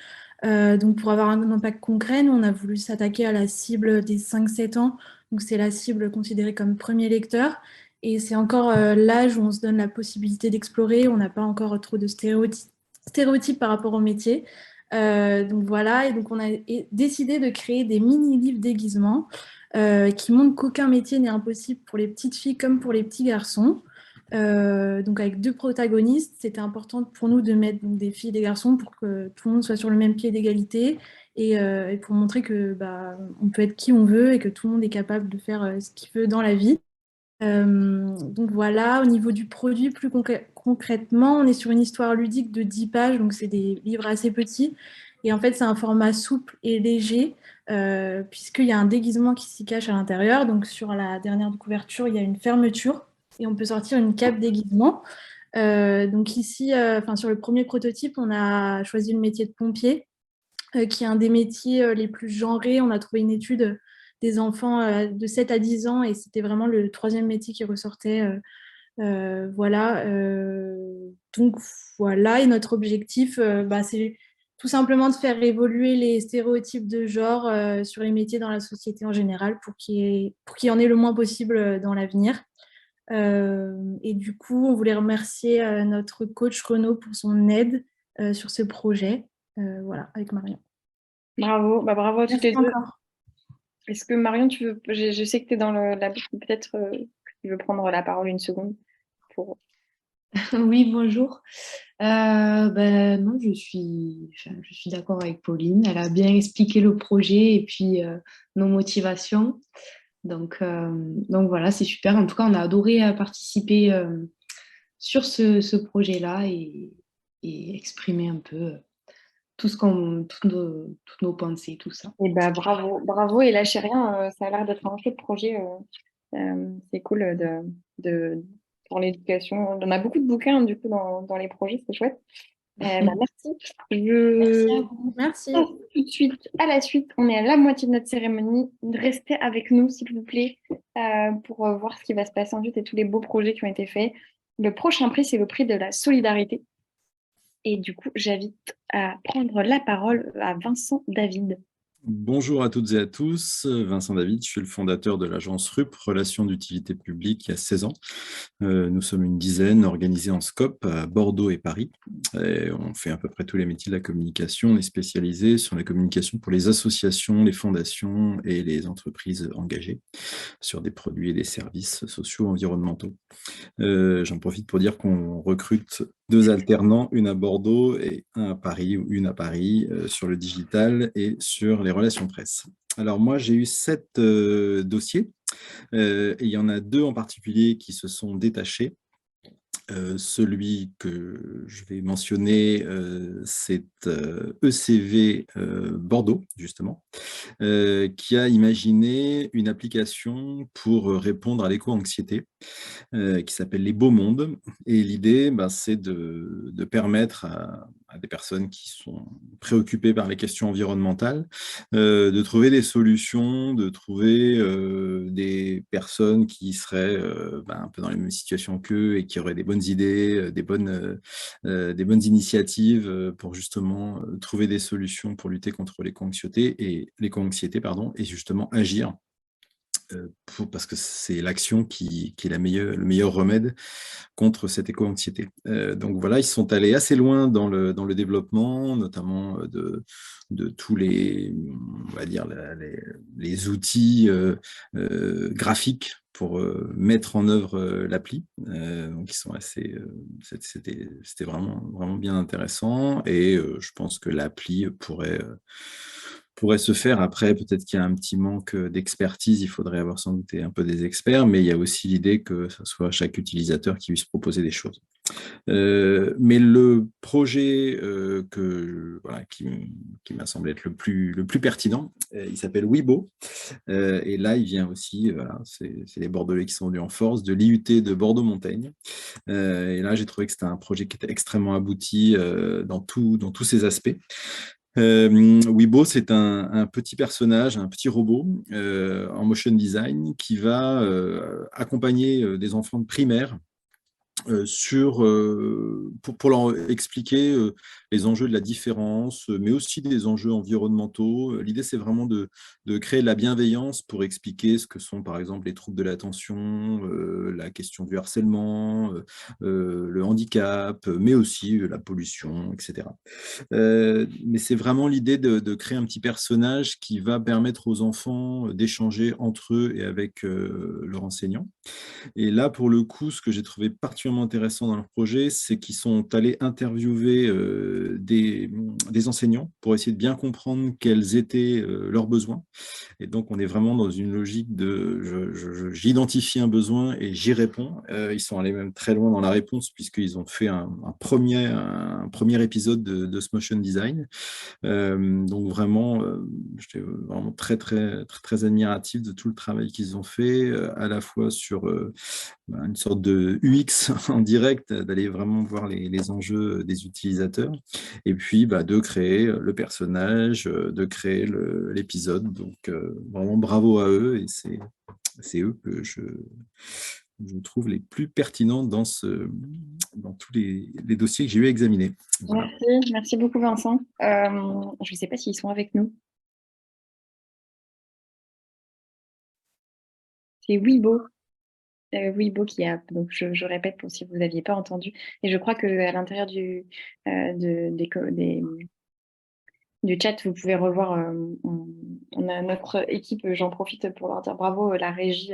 Donc pour avoir un impact concret, nous on a voulu s'attaquer à la cible des 5-7 ans, donc c'est la cible considérée comme premier lecteur, et c'est encore l'âge où on se donne la possibilité d'explorer, on n'a pas encore trop de stéréotypes par rapport au métier, Donc voilà, et donc on a décidé de créer des mini-livres déguisements qui montrent qu'aucun métier n'est impossible pour les petites filles comme pour les petits garçons. Donc avec 2 protagonistes, c'était important pour nous de mettre donc, des filles et des garçons pour que tout le monde soit sur le même pied d'égalité et pour montrer que on peut être qui on veut et que tout le monde est capable de faire ce qu'il veut dans la vie. Donc voilà, au niveau du produit, plus concrètement, on est sur une histoire ludique de 10 pages, donc c'est des livres assez petits. Et en fait, c'est un format souple et léger, puisqu'il y a un déguisement qui s'y cache à l'intérieur. Donc sur la dernière couverture, il y a une fermeture et on peut sortir une cape déguisement. Donc ici, sur le premier prototype, on a choisi le métier de pompier, qui est un des métiers les plus genrés. On a trouvé une étude des enfants de 7 à 10 ans et c'était vraiment le 3e métier qui ressortait. Voilà. Donc voilà, et notre objectif, c'est tout simplement de faire évoluer les stéréotypes de genre sur les métiers dans la société en général pour qu'il y en ait le moins possible dans l'avenir. Et du coup, on voulait remercier notre coach Renaud pour son aide sur ce projet. Voilà, avec Marion. Bravo, bravo à toutes les deux. Encore. Est-ce que Marion, tu veux, je sais que tu es dans la boucle, peut-être que tu veux prendre la parole une seconde pour... Oui, bonjour. Non, je suis d'accord avec Pauline. Elle a bien expliqué le projet et puis nos motivations. Donc voilà, c'est super. En tout cas, on a adoré participer sur ce projet-là et exprimer un peu toutes nos pensées, tout ça. Et bravo et lâchez rien. Ça a l'air d'être un chouette projet. C'est cool dans l'éducation. On a beaucoup de bouquins du coup dans les projets, c'est chouette. Merci. Merci à vous. Merci. Tout de suite à la suite. On est à la moitié de notre cérémonie. Restez avec nous, s'il vous plaît, pour voir ce qui va se passer ensuite et tous les beaux projets qui ont été faits. Le prochain prix, c'est le prix de la solidarité. Et du coup, j'invite à prendre la parole à Vincent David. Bonjour à toutes et à tous, Vincent David, je suis le fondateur de l'agence RUP, Relations d'utilité publique, il y a 16 ans. Nous sommes une dizaine organisés en scope à Bordeaux et Paris. Et on fait à peu près tous les métiers de la communication. On est spécialisé sur la communication pour les associations, les fondations et les entreprises engagées sur des produits et des services sociaux environnementaux. J'en profite pour dire qu'on recrute 2 alternants, une à Bordeaux et un à Paris, ou une à Paris, sur le digital et sur les relations presse. Alors moi, j'ai eu 7 dossiers, et il y en a 2 en particulier qui se sont détachés. Celui que je vais mentionner, c'est ECV Bordeaux, justement, qui a imaginé une application pour répondre à l'éco-anxiété, qui s'appelle Les Beaux Mondes. Et l'idée, c'est de permettre à des personnes qui sont préoccupées par les questions environnementales, de trouver des solutions, de trouver des personnes qui seraient un peu dans les mêmes situations qu'eux et qui auraient des bonnes idées, des bonnes initiatives pour justement trouver des solutions pour lutter contre l'éco-anxiété et justement agir. Parce que c'est l'action qui est le meilleur remède contre cette éco-anxiété. Donc voilà, ils sont allés assez loin dans le développement, notamment de tous les, on va dire, les outils graphiques pour mettre en œuvre l'appli. Donc ils sont assez, c'était vraiment, vraiment bien intéressant et je pense que l'appli pourrait se faire. Après, peut-être qu'il y a un petit manque d'expertise, il faudrait avoir sans doute un peu des experts, mais il y a aussi l'idée que ce soit chaque utilisateur qui puisse proposer des choses. Mais le projet qui m'a semblé être le plus pertinent, il s'appelle Wibo, et là il vient aussi, c'est les Bordelais qui sont venus en force, de l'IUT de Bordeaux-Montaigne, et là j'ai trouvé que c'était un projet qui était extrêmement abouti dans tous ses aspects. Wibo, c'est un petit personnage, un petit robot en motion design qui va accompagner des enfants de primaire pour leur expliquer les enjeux de la différence, mais aussi des enjeux environnementaux. L'idée, c'est vraiment de créer de la bienveillance pour expliquer ce que sont, par exemple, les troubles de l'attention, la question du harcèlement, le handicap, mais aussi la pollution, etc. Mais c'est vraiment l'idée de créer un petit personnage qui va permettre aux enfants d'échanger entre eux et avec leur enseignant. Et là, pour le coup, ce que j'ai trouvé particulièrement intéressant dans leur projet, c'est qu'ils sont allés interviewer des enseignants pour essayer de bien comprendre quels étaient leurs besoins. Et donc, on est vraiment dans une logique de j'identifie un besoin et j'y réponds. Ils sont allés même très loin dans la réponse puisqu'ils ont fait un premier épisode de ce motion design. Donc vraiment, j'étais vraiment très admiratif de tout le travail qu'ils ont fait, à la fois sur une sorte de UX en direct, d'aller vraiment voir les enjeux des utilisateurs, et puis de créer le personnage, de créer l'épisode. Donc vraiment bravo à eux, et c'est eux que je trouve les plus pertinents dans tous les dossiers que j'ai eu à examiner. Voilà. Merci beaucoup Vincent. Je ne sais pas s'ils sont avec nous. C'est Weibo. Weibo qui a, donc je répète pour si vous n'aviez pas entendu, et je crois qu'à l'intérieur du chat, vous pouvez revoir, on a notre équipe, j'en profite pour leur dire bravo, la régie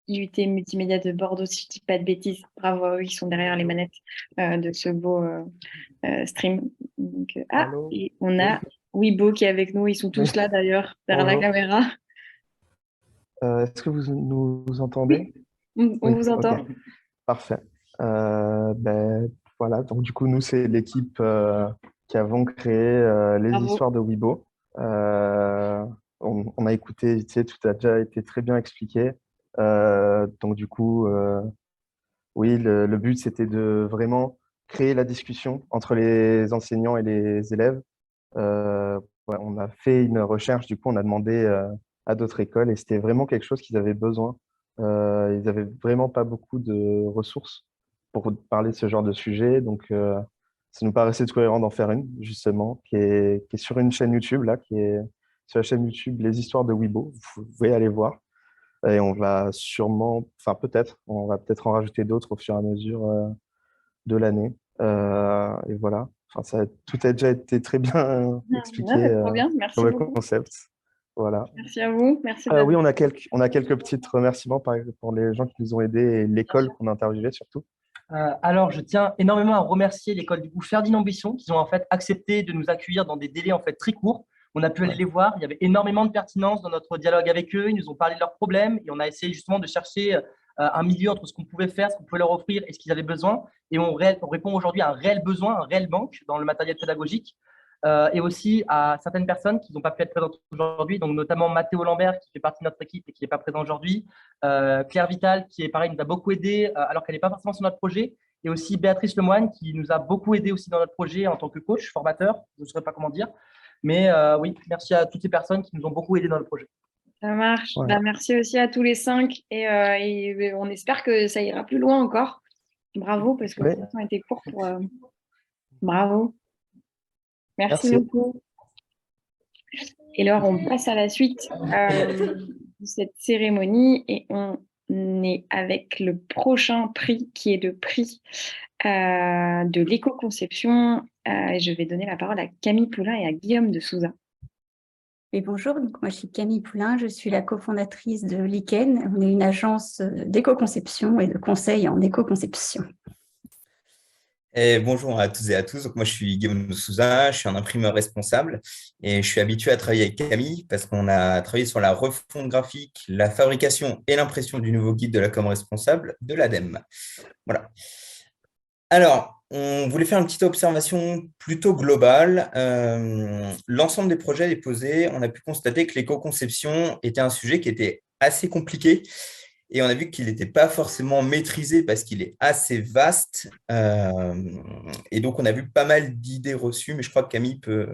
IUT Multimédia de Bordeaux, si je ne dis pas de bêtises, bravo à eux, ils sont derrière les manettes de ce beau stream. Donc, et on a Weibo qui est avec nous, ils sont tous là d'ailleurs, derrière la caméra. Est-ce que vous nous entendez? On vous entend. Okay. Parfait. Voilà, donc du coup, nous, c'est l'équipe qui avons créé les histoires de Weibo. On a écouté, tu sais, tout a déjà été très bien expliqué. Donc du coup, oui, le but, c'était de vraiment créer la discussion entre les enseignants et les élèves. On a fait une recherche, du coup, on a demandé à d'autres écoles, et c'était vraiment quelque chose qu'ils avaient besoin. Ils n'avaient vraiment pas beaucoup de ressources pour parler de ce genre de sujet, donc ça nous paraissait cohérent d'en faire une, justement, qui est sur une chaîne YouTube, là, qui est sur la chaîne YouTube Les Histoires de Weibo. Vous pouvez aller voir. Et on va sûrement, enfin peut-être, on va peut-être en rajouter d'autres au fur et à mesure de l'année. Et voilà, enfin, tout a déjà été très bien expliqué Trop bien. Merci sur le beaucoup. concept. Voilà. Merci à vous. Merci. Oui, on a quelques petits remerciements pour les gens qui nous ont aidés et l'école qu'on a interviewée surtout. Alors, je tiens énormément à remercier l'école du coup Ferdinand Buisson, qui ont en fait accepté de nous accueillir dans des délais en fait très courts. On a pu aller les voir, il y avait énormément de pertinence dans notre dialogue avec eux, ils nous ont parlé de leurs problèmes et on a essayé justement de chercher un milieu entre ce qu'on pouvait faire, ce qu'on pouvait leur offrir et ce qu'ils avaient besoin. Et on répond aujourd'hui à un réel besoin, un réel manque dans le matériel pédagogique. Et aussi à certaines personnes qui n'ont pas pu être présentes aujourd'hui, donc notamment Mathéo Lambert qui fait partie de notre équipe et qui n'est pas présent aujourd'hui, Claire Vital qui est pareil, nous a beaucoup aidé alors qu'elle n'est pas forcément sur notre projet, et aussi Béatrice Lemoine qui nous a beaucoup aidé aussi dans notre projet en tant que coach, formateur, je ne saurais pas comment dire, mais oui, merci à toutes ces personnes qui nous ont beaucoup aidé dans le projet. Ça marche. Ouais. Merci aussi à tous les 5 et on espère que ça ira plus loin encore. Bravo parce que le temps a été court pour. Bravo. Merci beaucoup. Et alors, on passe à la suite de cette cérémonie et on est avec le prochain prix qui est le prix de l'éco-conception. Je vais donner la parole à Camille Poulain et à Guillaume de Souza. Et bonjour, donc moi je suis Camille Poulain, je suis la cofondatrice de Lichen. On est une agence d'éco-conception et de conseil en éco-conception. Et bonjour à toutes et à tous. Donc moi, je suis Guillaume de Souza, je suis un imprimeur responsable et je suis habitué à travailler avec Camille parce qu'on a travaillé sur la refonte graphique, la fabrication et l'impression du nouveau guide de la com responsable de l'ADEME. Voilà. Alors, on voulait faire une petite observation plutôt globale. L'ensemble des projets déposés, on a pu constater que l'éco-conception était un sujet qui était assez compliqué. Et on a vu qu'il n'était pas forcément maîtrisé parce qu'il est assez vaste. Et donc, on a vu pas mal d'idées reçues, mais je crois que Camille peut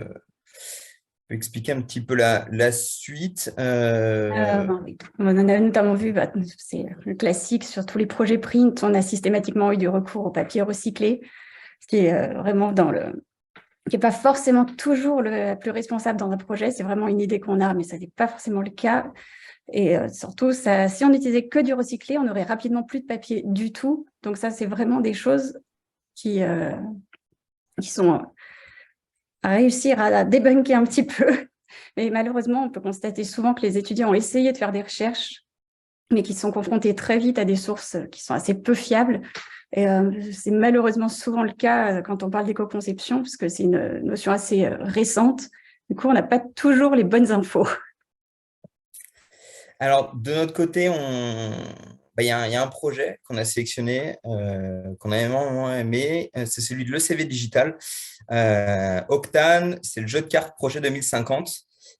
expliquer un petit peu la suite. Oui. On en a notamment vu, c'est le classique, sur tous les projets print, on a systématiquement eu du recours au papier recyclé. ce qui est vraiment qui n'est pas forcément toujours le plus responsable dans un projet. C'est vraiment une idée qu'on a, mais ça n'est pas forcément le cas. Et surtout, si on n'utilisait que du recyclé, on aurait rapidement plus de papier du tout. Donc ça, c'est vraiment des choses qui sont à réussir à débunker un petit peu. Mais malheureusement, on peut constater souvent que les étudiants ont essayé de faire des recherches, mais qui sont confrontés très vite à des sources qui sont assez peu fiables. Et c'est malheureusement souvent le cas quand on parle d'éco-conception, parce que c'est une notion assez récente. Du coup, on n'a pas toujours les bonnes infos. Alors, de notre côté, il y a un projet qu'on a sélectionné, qu'on a énormément aimé, c'est celui de l'ECV Digital. Octane, c'est le jeu de cartes projet 2050.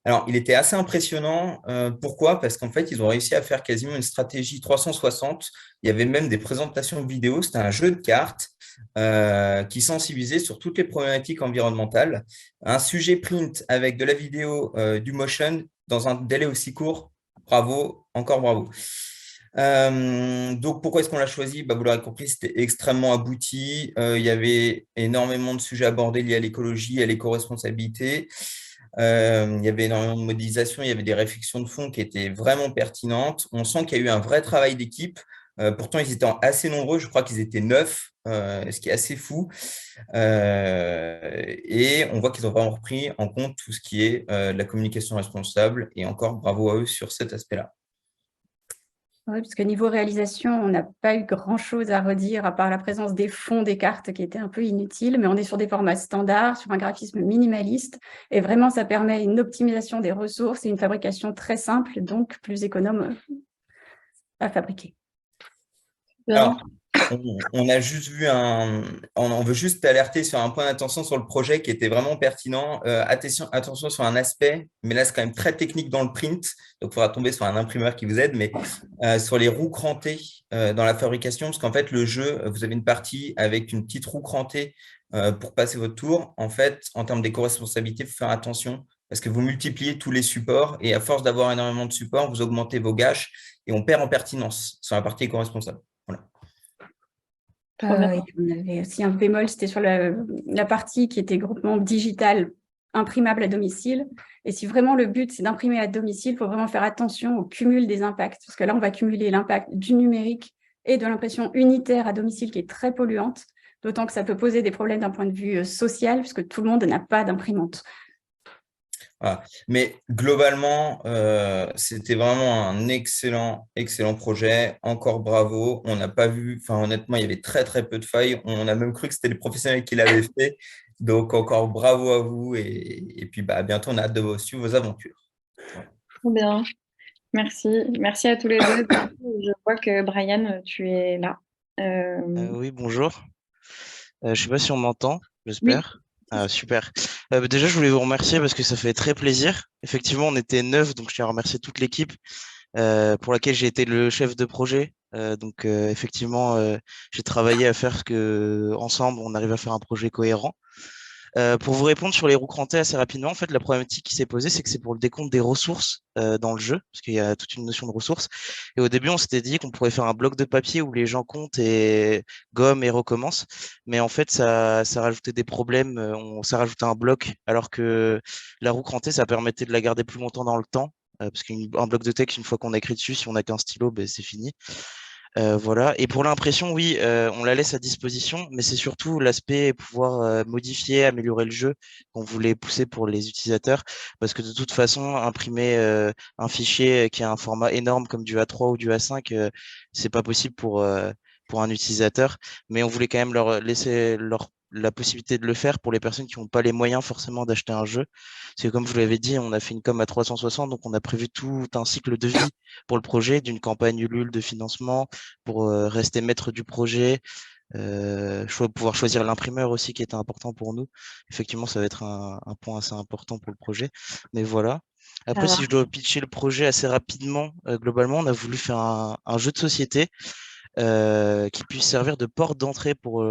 Alors, il était assez impressionnant. Pourquoi? Parce qu'en fait, ils ont réussi à faire quasiment une stratégie 360. Il y avait même des présentations vidéo. C'était un jeu de cartes qui sensibilisait sur toutes les problématiques environnementales. Un sujet print avec de la vidéo, du motion, dans un délai aussi court. Bravo, encore bravo. Donc, pourquoi est-ce qu'on l'a choisi? Vous l'aurez compris, c'était extrêmement abouti. Il y avait énormément de sujets abordés liés à l'écologie, à l'éco-responsabilité. Il y avait énormément de modélisation, il y avait des réflexions de fond qui étaient vraiment pertinentes. On sent qu'il y a eu un vrai travail d'équipe. Pourtant, ils étaient assez nombreux, je crois qu'ils étaient 9, ce qui est assez fou. Et on voit qu'ils ont vraiment repris en compte tout ce qui est de la communication responsable. Et encore, bravo à eux sur cet aspect-là. Oui, parce que niveau réalisation, on n'a pas eu grand-chose à redire, à part la présence des fonds des cartes qui étaient un peu inutiles, mais on est sur des formats standards, sur un graphisme minimaliste, et vraiment, ça permet une optimisation des ressources et une fabrication très simple, donc plus économe à fabriquer. Alors, on a juste vu on veut juste alerter sur un point d'attention sur le projet qui était vraiment pertinent. Attention sur un aspect, mais là, c'est quand même très technique dans le print. Donc, il faudra tomber sur un imprimeur qui vous aide, mais sur les roues crantées dans la fabrication, parce qu'en fait, le jeu, vous avez une partie avec une petite roue crantée pour passer votre tour. En fait, en termes d'éco-responsabilité, il faut faire attention parce que vous multipliez tous les supports et à force d'avoir énormément de supports, vous augmentez vos gâches et on perd en pertinence sur la partie éco-responsable. Voilà. On avait aussi un bémol, c'était sur la partie qui était groupement digital imprimable à domicile. Et si vraiment le but, c'est d'imprimer à domicile, il faut vraiment faire attention au cumul des impacts. Parce que là, on va cumuler l'impact du numérique et de l'impression unitaire à domicile qui est très polluante, d'autant que ça peut poser des problèmes d'un point de vue social, puisque tout le monde n'a pas d'imprimante. Voilà. Mais globalement, c'était vraiment un excellent projet. Encore bravo. On n'a pas vu, honnêtement, il y avait très, très peu de failles. On a même cru que c'était les professionnels qui l'avaient fait. Donc, encore bravo à vous. Et puis, à bientôt, on a hâte de suivre vos aventures. Trop bien. Merci. Merci à tous les deux. Je vois que Brian, tu es là. Oui, bonjour. Je ne sais pas si on m'entend, j'espère. Oui. Super. Déjà, je voulais vous remercier parce que ça fait très plaisir. Effectivement, on était 9, donc je tiens à remercier toute l'équipe pour laquelle j'ai été le chef de projet. Donc, effectivement, j'ai travaillé à faire que ensemble, on arrive à faire un projet cohérent. Pour vous répondre sur les roues crantées assez rapidement, en fait, la problématique qui s'est posée, c'est que c'est pour le décompte des ressources dans le jeu, parce qu'il y a toute une notion de ressources. Et au début, on s'était dit qu'on pourrait faire un bloc de papier où les gens comptent et gomment et recommencent. Mais en fait, ça rajoutait des problèmes. Ça rajoutait un bloc, alors que la roue crantée, ça permettait de la garder plus longtemps dans le temps. Parce qu'un bloc de texte, une fois qu'on a écrit dessus, si on n'a qu'un stylo, c'est fini. Voilà. Et pour l'impression, oui, on la laisse à disposition, mais c'est surtout l'aspect pouvoir modifier, améliorer le jeu qu'on voulait pousser pour les utilisateurs, parce que de toute façon, imprimer un fichier qui a un format énorme comme du A3 ou du A5, c'est pas possible pour un utilisateur, mais on voulait quand même leur laisser la possibilité de le faire pour les personnes qui n'ont pas les moyens forcément d'acheter un jeu. Parce que comme je vous l'avais dit, on a fait une com à 360, donc on a prévu tout un cycle de vie pour le projet, d'une campagne Ulule de financement, pour rester maître du projet, pouvoir choisir l'imprimeur aussi qui était important pour nous. Effectivement, ça va être un point assez important pour le projet. Mais voilà. Après, si je dois pitcher le projet assez rapidement, globalement, on a voulu faire un jeu de société qui puisse servir de porte d'entrée pour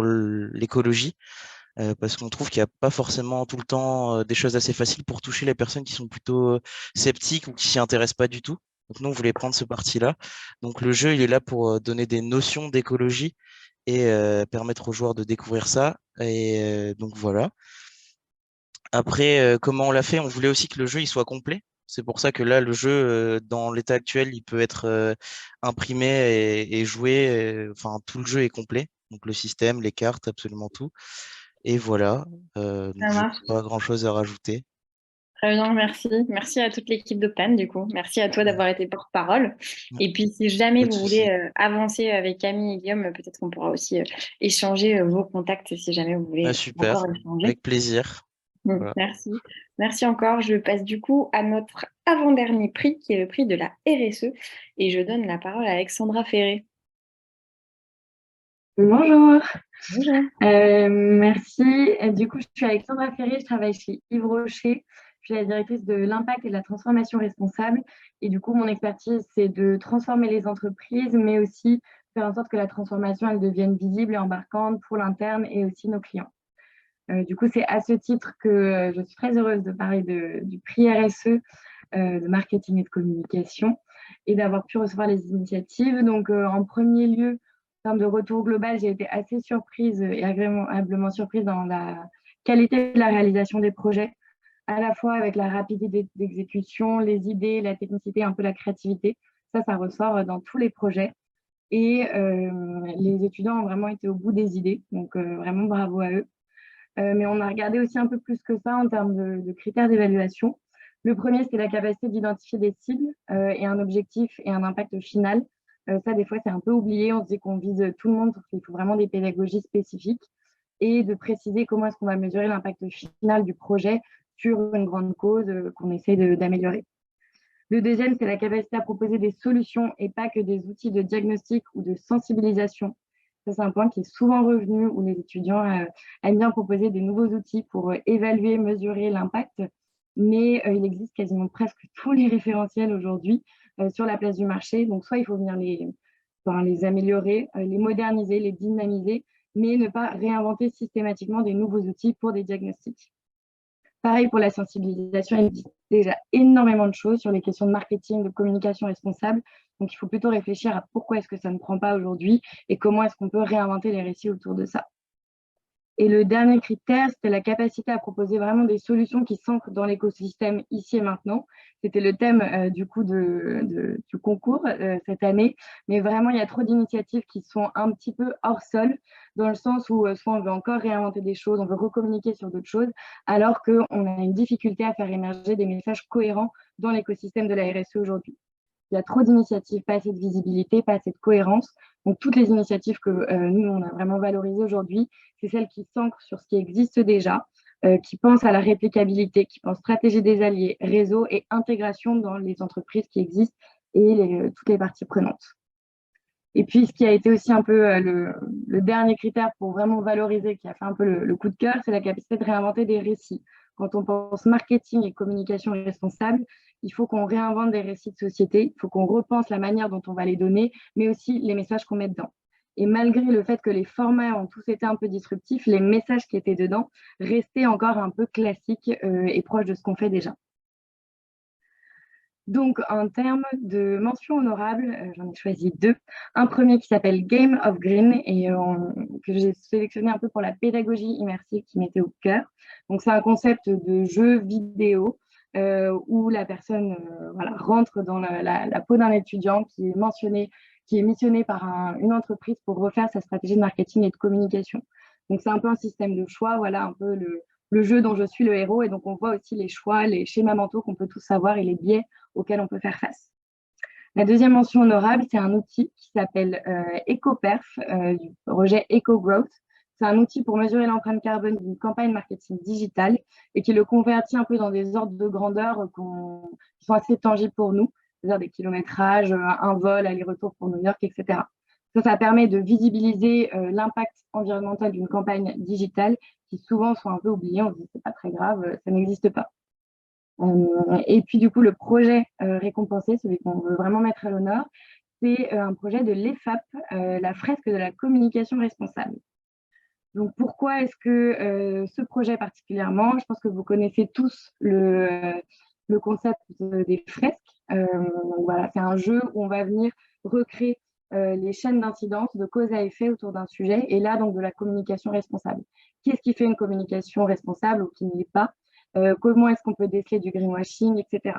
l'écologie, parce qu'on trouve qu'il n'y a pas forcément tout le temps des choses assez faciles pour toucher les personnes qui sont plutôt sceptiques ou qui s'y intéressent pas du tout. Donc nous, on voulait prendre ce parti-là. Donc le jeu, il est là pour donner des notions d'écologie et permettre aux joueurs de découvrir ça. Et donc voilà. Après, comment on l'a fait? On voulait aussi que le jeu il soit complet. C'est pour ça que là, le jeu, dans l'état actuel, il peut être imprimé et joué. Enfin, tout le jeu est complet. Donc le système, les cartes, absolument tout. Et voilà. Ça Donc j'ai marche. pas grand-chose à rajouter. Très bien, merci. Merci à toute l'équipe d'Optan, du coup. Merci à toi d'avoir été porte-parole. Et puis, si jamais Pas de vous souci. voulez avancer avec Camille et Guillaume, peut-être qu'on pourra aussi échanger vos contacts si jamais vous voulez Ah, encore super, échanger. avec plaisir. Voilà. Merci. Merci encore. Je passe du coup à notre avant-dernier prix, qui est le prix de la RSE. Et je donne la parole à Alexandra Ferré. Bonjour. Bonjour. Merci. Du coup, je suis Alexandra Ferré, je travaille chez Yves Rocher. Je suis la directrice de l'impact et de la transformation responsable. Et du coup, mon expertise, c'est de transformer les entreprises, mais aussi faire en sorte que la transformation, elle devienne visible et embarquante pour l'interne et aussi nos clients. Du coup, c'est à ce titre que je suis très heureuse de parler du prix RSE de marketing et de communication et d'avoir pu recevoir les initiatives. Donc, en premier lieu, en termes de retour global, j'ai été assez surprise et agréablement surprise dans la qualité de la réalisation des projets, à la fois avec la rapidité d'exécution, les idées, la technicité, un peu la créativité. Ça ressort dans tous les projets. Et les étudiants ont vraiment été au bout des idées. Donc, vraiment bravo à eux. Mais on a regardé aussi un peu plus que ça en termes de critères d'évaluation. Le premier, c'est la capacité d'identifier des cibles et un objectif et un impact final. Ça, des fois, c'est un peu oublié. On se dit qu'on vise tout le monde, sauf qu'il faut vraiment des pédagogies spécifiques et de préciser comment est-ce qu'on va mesurer l'impact final du projet sur une grande cause qu'on essaie d'améliorer. Le deuxième, c'est la capacité à proposer des solutions et pas que des outils de diagnostic ou de sensibilisation. Ça, c'est un point qui est souvent revenu où les étudiants aiment bien proposer des nouveaux outils pour évaluer, mesurer l'impact. Mais il existe quasiment presque tous les référentiels aujourd'hui sur la place du marché. Donc, soit il faut venir les améliorer, les moderniser, les dynamiser, mais ne pas réinventer systématiquement des nouveaux outils pour des diagnostics. Pareil pour la sensibilisation, il existe déjà énormément de choses sur les questions de marketing, de communication responsable. Donc, il faut plutôt réfléchir à pourquoi est-ce que ça ne prend pas aujourd'hui et comment est-ce qu'on peut réinventer les récits autour de ça. Et le dernier critère, c'était la capacité à proposer vraiment des solutions qui s'ancrent dans l'écosystème ici et maintenant. C'était le thème du coup du concours cette année. Mais vraiment, il y a trop d'initiatives qui sont un petit peu hors sol, dans le sens où soit on veut encore réinventer des choses, on veut recommuniquer sur d'autres choses, alors qu'on a une difficulté à faire émerger des messages cohérents dans l'écosystème de la RSE aujourd'hui. Il y a trop d'initiatives, pas assez de visibilité, pas assez de cohérence. Donc, toutes les initiatives que nous, on a vraiment valorisées aujourd'hui, c'est celles qui s'ancrent sur ce qui existe déjà, qui pensent à la réplicabilité, qui pensent stratégie des alliés, réseau et intégration dans les entreprises qui existent et toutes les parties prenantes. Et puis, ce qui a été aussi un peu le dernier critère pour vraiment valoriser, qui a fait un peu le coup de cœur, c'est la capacité de réinventer des récits. Quand on pense marketing et communication responsable, il faut qu'on réinvente des récits de société, il faut qu'on repense la manière dont on va les donner, mais aussi les messages qu'on met dedans. Et malgré le fait que les formats ont tous été un peu disruptifs, les messages qui étaient dedans restaient encore un peu classiques et proches de ce qu'on fait déjà. Donc, en termes de mentions honorables, j'en ai choisi deux. Un premier qui s'appelle Game of Green et que j'ai sélectionné un peu pour la pédagogie immersive qui m'était au cœur. Donc, c'est un concept de jeu vidéo où la personne rentre dans la peau d'un étudiant qui est missionné par une entreprise pour refaire sa stratégie de marketing et de communication. Donc, c'est un peu un système de choix, voilà un peu le jeu dont je suis le héros. Et donc, on voit aussi les choix, les schémas mentaux qu'on peut tous avoir et les biais auxquels on peut faire face. La deuxième mention honorable, c'est un outil qui s'appelle EcoPerf, du projet EcoGrowth. C'est un outil pour mesurer l'empreinte carbone d'une campagne marketing digitale et qui le convertit un peu dans des ordres de grandeur qui sont assez tangibles pour nous, c'est-à-dire des kilométrages, un vol, aller-retour pour New York, etc. Ça permet de visibiliser l'impact environnemental d'une campagne digitale qui souvent sont un peu oubliés. On se dit c'est pas très grave, ça n'existe pas. Et puis du coup, le projet récompensé, celui qu'on veut vraiment mettre à l'honneur, c'est un projet de l'EFAP, la fresque de la communication responsable. Donc pourquoi est-ce que ce projet particulièrement? Je pense que vous connaissez tous le concept des fresques. Voilà, c'est un jeu où on va venir recréer les chaînes d'incidence, de cause à effet autour d'un sujet, et là, donc, de la communication responsable. Qu'est-ce qui fait une communication responsable ou qui ne l'est pas? Comment est-ce qu'on peut déceler du greenwashing, etc.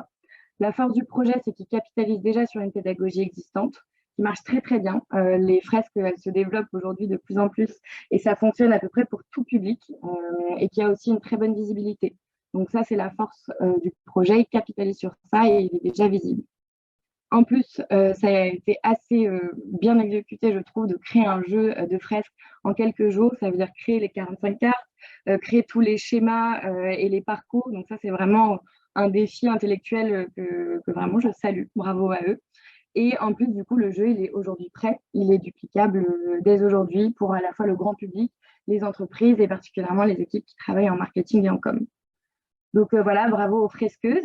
La force du projet, c'est qu'il capitalise déjà sur une pédagogie existante, qui marche très très bien. Les fresques, elles se développent aujourd'hui de plus en plus et ça fonctionne à peu près pour tout public et qui a aussi une très bonne visibilité. Donc ça, c'est la force du projet. Il capitalise sur ça et il est déjà visible. En plus, ça a été assez bien exécuté, je trouve, de créer un jeu de fresques en quelques jours. Ça veut dire créer les 45 cartes, créer tous les schémas et les parcours. Donc ça, c'est vraiment un défi intellectuel que vraiment je salue. Bravo à eux. Et en plus, du coup, le jeu, il est aujourd'hui prêt. Il est duplicable dès aujourd'hui pour à la fois le grand public, les entreprises et particulièrement les équipes qui travaillent en marketing et en com. Donc voilà, bravo aux fresqueuses.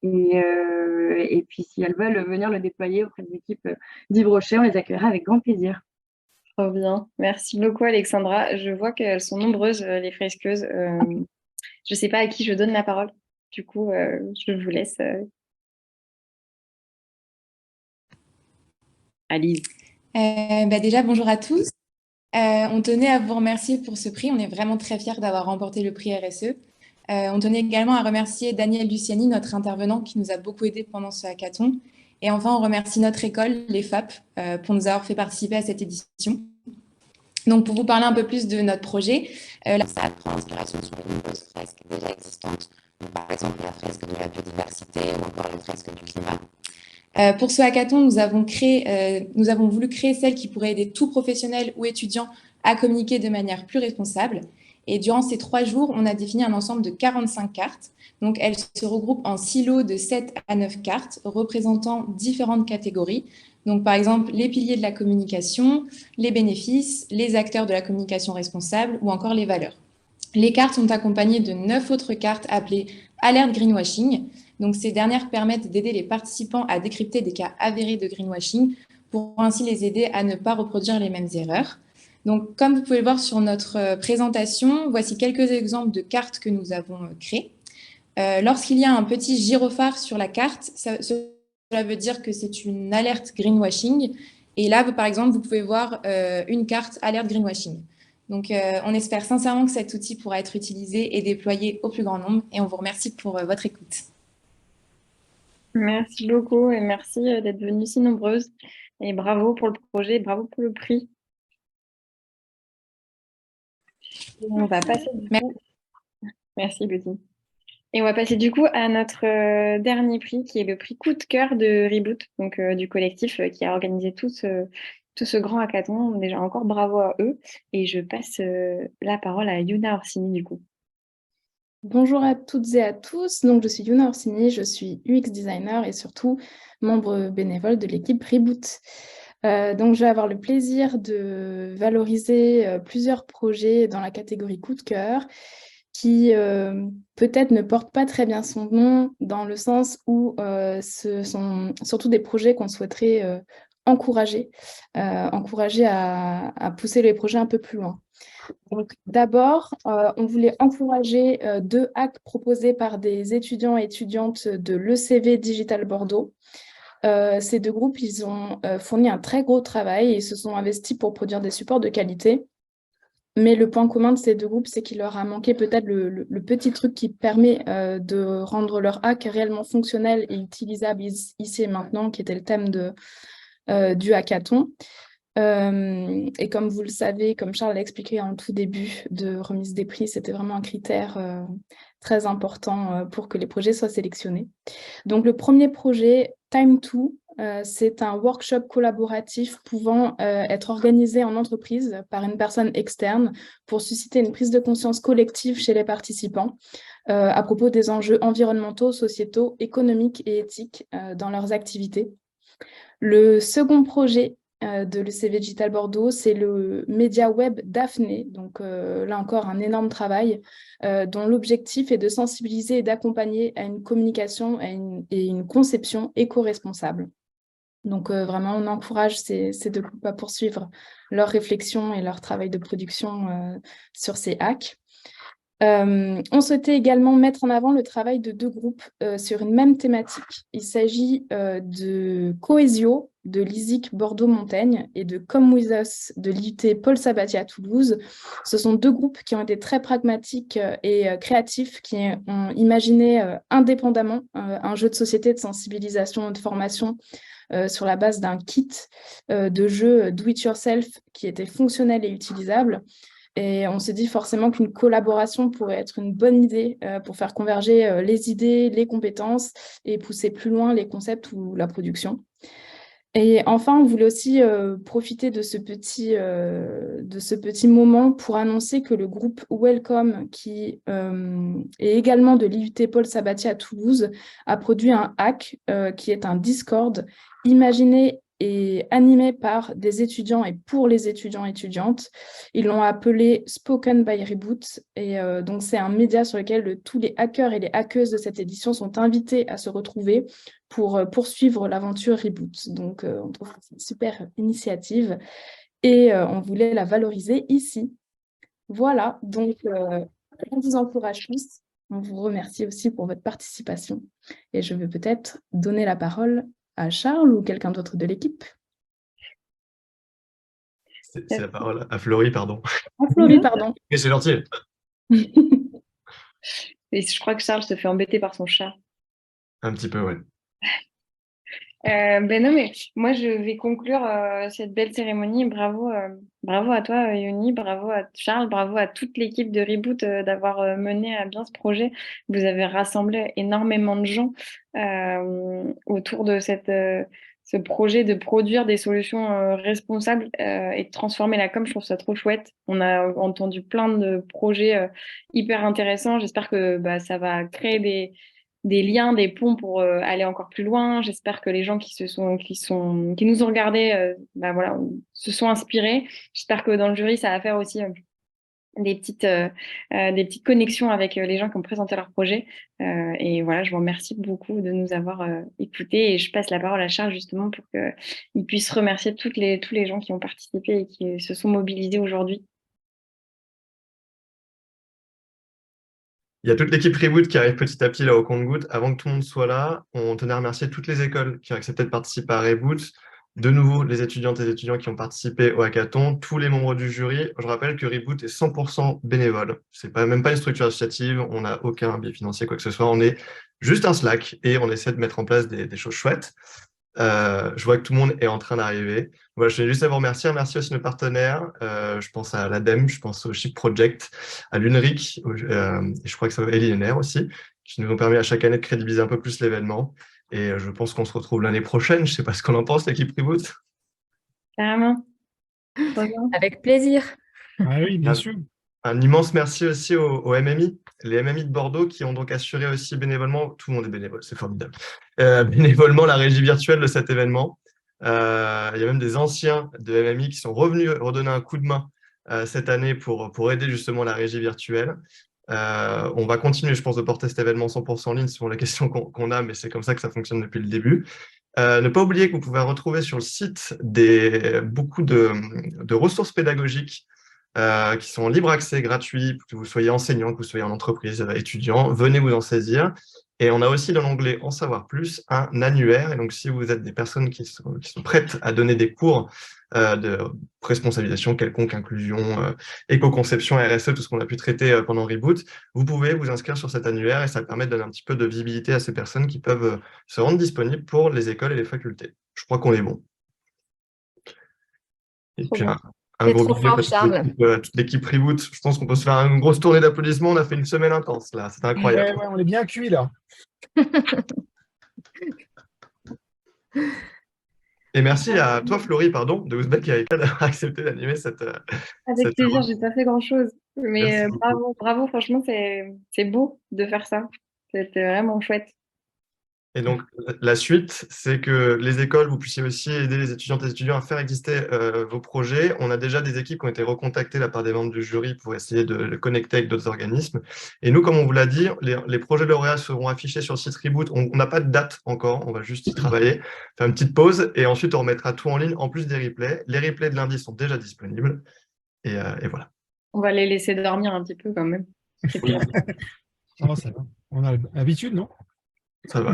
Et puis, si elles veulent venir le déployer auprès des équipes d'Yves Rocher, on les accueillera avec grand plaisir. Trop bien. Merci beaucoup, Alexandra. Je vois qu'elles sont nombreuses, les fresqueuses. Je ne sais pas à qui je donne la parole. Du coup, je vous laisse. Alice. Déjà, bonjour à tous. On tenait à vous remercier pour ce prix. On est vraiment très fiers d'avoir remporté le prix RSE. On tenait également à remercier Daniel Luciani, notre intervenant, qui nous a beaucoup aidé pendant ce hackathon. Et enfin, on remercie notre école, les FAP, pour nous avoir fait participer à cette édition. Donc, pour vous parler un peu plus de notre projet, la salle prend inspiration sur de nombreuses fresques déjà existantes, par exemple la fresque de la biodiversité ou encore la fresque du climat. Pour ce hackathon, nous avons voulu créer celle qui pourrait aider tout professionnel ou étudiant à communiquer de manière plus responsable. Et durant ces 3 jours, on a défini un ensemble de 45 cartes. Donc, elles se regroupent en silos de 7 à 9 cartes représentant différentes catégories. Donc, par exemple, les piliers de la communication, les bénéfices, les acteurs de la communication responsable ou encore les valeurs. Les cartes sont accompagnées de 9 autres cartes appelées Alerte Greenwashing. Donc, ces dernières permettent d'aider les participants à décrypter des cas avérés de greenwashing pour ainsi les aider à ne pas reproduire les mêmes erreurs. Donc, comme vous pouvez le voir sur notre présentation, voici quelques exemples de cartes que nous avons créées. Lorsqu'il y a un petit gyrophare sur la carte, cela veut dire que c'est une alerte greenwashing. Et là, par exemple, vous pouvez voir une carte alerte greenwashing. Donc, on espère sincèrement que cet outil pourra être utilisé et déployé au plus grand nombre. Et on vous remercie pour votre écoute. Merci beaucoup et merci d'être venues si nombreuses. Et bravo pour le projet, bravo pour le prix. Et on va passer du coup... Merci, Lucie. Et on va passer du coup à notre dernier prix, qui est le prix coup de cœur de Reboot, donc du collectif qui a organisé tout ce grand hackathon. Déjà encore bravo à eux. Et je passe la parole à Yuna Orsini du coup. Bonjour à toutes et à tous, donc je suis Yuna Orsini, je suis UX designer et surtout membre bénévole de l'équipe Reboot. Donc je vais avoir le plaisir de valoriser plusieurs projets dans la catégorie coup de cœur qui peut-être ne portent pas très bien son nom dans le sens où ce sont surtout des projets qu'on souhaiterait encourager à pousser les projets un peu plus loin. Donc, d'abord, on voulait encourager 2 hacks proposés par des étudiants et étudiantes de l'ECV Digital Bordeaux. Ces 2 groupes, ils ont fourni un très gros travail et ils se sont investis pour produire des supports de qualité. Mais le point commun de ces 2 groupes, c'est qu'il leur a manqué peut-être le petit truc qui permet de rendre leur hack réellement fonctionnel et utilisable ici et maintenant, qui était le thème du hackathon. Et comme vous le savez, comme Charles l'a expliqué en tout début de remise des prix, c'était vraiment un critère très important pour que les projets soient sélectionnés. Donc le premier projet, Time2, c'est un workshop collaboratif pouvant être organisé en entreprise par une personne externe pour susciter une prise de conscience collective chez les participants à propos des enjeux environnementaux, sociétaux, économiques et éthiques dans leurs activités. Le second projet de l'ECV Digital Bordeaux, c'est le média web Daphné, donc là encore un énorme travail dont l'objectif est de sensibiliser et d'accompagner à une communication et une conception éco-responsable. Donc vraiment, on encourage ces 2 groupes à poursuivre leur réflexion et leur travail de production sur ces hacks. On souhaitait également mettre en avant le travail de 2 groupes sur une même thématique. Il s'agit de Cohesio, de l'ISIC Bordeaux-Montaigne, et de Come With Us, de l'IUT Paul Sabatier à Toulouse. Ce sont 2 groupes qui ont été très pragmatiques et créatifs, qui ont imaginé indépendamment un jeu de société de sensibilisation et de formation sur la base d'un kit de jeu do-it-yourself qui était fonctionnel et utilisable. Et on s'est dit forcément qu'une collaboration pourrait être une bonne idée pour faire converger les idées, les compétences et pousser plus loin les concepts ou la production. Et enfin, on voulait aussi profiter de ce petit moment pour annoncer que le groupe Welcome, qui est également de l'IUT Paul Sabatier à Toulouse, a produit un hack qui est un Discord imaginé et animé par des étudiants et pour les étudiants et étudiantes. Ils l'ont appelé Spoken by Reboot. Et donc, c'est un média sur lequel tous les hackers et les hackeuses de cette édition sont invités à se retrouver pour poursuivre l'aventure Reboot. Donc, on trouve que c'est une super initiative et on voulait la valoriser ici. Voilà, donc on vous encourage tous. On vous remercie aussi pour votre participation. Et je vais peut-être donner la parole à Charles ou quelqu'un d'autre de l'équipe. C'est la parole à Florie, pardon. À Florie, pardon. Mais c'est gentil. Et je crois que Charles se fait embêter par son chat. Un petit peu, ouais. Ben non, mais moi, je vais conclure cette belle cérémonie. Bravo, bravo à toi, Yoni, bravo à Charles, bravo à toute l'équipe de Reboot d'avoir mené à bien ce projet. Vous avez rassemblé énormément de gens autour de ce projet de produire des solutions responsables et de transformer la com. Je trouve ça trop chouette. On a entendu plein de projets hyper intéressants. J'espère que ça va créer des liens, des ponts pour aller encore plus loin. J'espère que les gens qui nous ont regardés voilà, se sont inspirés. J'espère que dans le jury, ça va faire aussi des petites connexions avec les gens qui ont présenté leur projet. Et voilà, je vous remercie beaucoup de nous avoir écoutés. Et je passe la parole à Charles justement pour qu'il puisse remercier tous les gens qui ont participé et qui se sont mobilisés aujourd'hui. Il y a toute l'équipe Reboot qui arrive petit à petit là au compte-gouttes. Avant que tout le monde soit là, on tenait à remercier toutes les écoles qui ont accepté de participer à Reboot. De nouveau, les étudiantes et les étudiants qui ont participé au hackathon, tous les membres du jury. Je rappelle que Reboot est 100% bénévole. C'est même pas une structure associative, on n'a aucun biais financier, quoi que ce soit. On est juste un Slack et on essaie de mettre en place des choses chouettes. Je vois que tout le monde est en train d'arriver. Voilà, je voulais juste à vous remercier. Merci aussi nos partenaires. Je pense à l'ADEME, je pense au Chip Project, à l'UNRIC, et je crois que ça va Elinaire aussi, qui nous ont permis à chaque année de crédibiliser un peu plus l'événement. Et je pense qu'on se retrouve l'année prochaine. Je ne sais pas ce qu'on en pense, l'équipe Reboot. Carrément. Avec plaisir. Ah oui, bien sûr. Un immense merci aussi aux MMI, les MMI de Bordeaux qui ont donc assuré aussi bénévolement, tout le monde est bénévole, c'est formidable, bénévolement la régie virtuelle de cet événement. Il y a même des anciens de MMI qui sont revenus redonner un coup de main cette année pour aider justement la régie virtuelle. On va continuer, je pense, de porter cet événement 100% en ligne selon les questions qu'on a, mais c'est comme ça que ça fonctionne depuis le début. Ne pas oublier que vous pouvez retrouver sur le site beaucoup de ressources pédagogiques qui sont en libre accès, gratuits, que vous soyez enseignant, que vous soyez en entreprise, étudiant, venez vous en saisir. Et on a aussi dans l'onglet « En savoir plus » un annuaire. Et donc, si vous êtes des personnes qui sont prêtes à donner des cours de responsabilisation quelconque, inclusion, éco-conception, RSE, tout ce qu'on a pu traiter pendant Reboot, vous pouvez vous inscrire sur cet annuaire et ça permet de donner un petit peu de visibilité à ces personnes qui peuvent se rendre disponibles pour les écoles et les facultés. Je crois qu'on est bon. Et puis, un gros bisou à toute l'équipe Reboot. Je pense qu'on peut se faire une grosse tournée d'applaudissements. On a fait une semaine intense, là. C'était incroyable. Ouais, on est bien cuit, là. Et merci à toi, Florie, pardon, de Ouzbek et Aïka d'avoir accepté d'animer cette... Avec plaisir, j'ai pas fait grand-chose. Mais bravo, franchement, c'est beau de faire ça. C'était vraiment chouette. Et donc, la suite, c'est que les écoles, vous puissiez aussi aider les étudiantes et les étudiants à faire exister vos projets. On a déjà des équipes qui ont été recontactées là, par des membres du jury pour essayer de le connecter avec d'autres organismes. Et nous, comme on vous l'a dit, les projets lauréats seront affichés sur le site Reboot. On n'a pas de date encore, on va juste y travailler, faire une petite pause et ensuite on remettra tout en ligne en plus des replays. Les replays de lundi sont déjà disponibles et voilà. On va les laisser dormir un petit peu quand même. Oui, Non, ça va. On a l'habitude, non? ça va.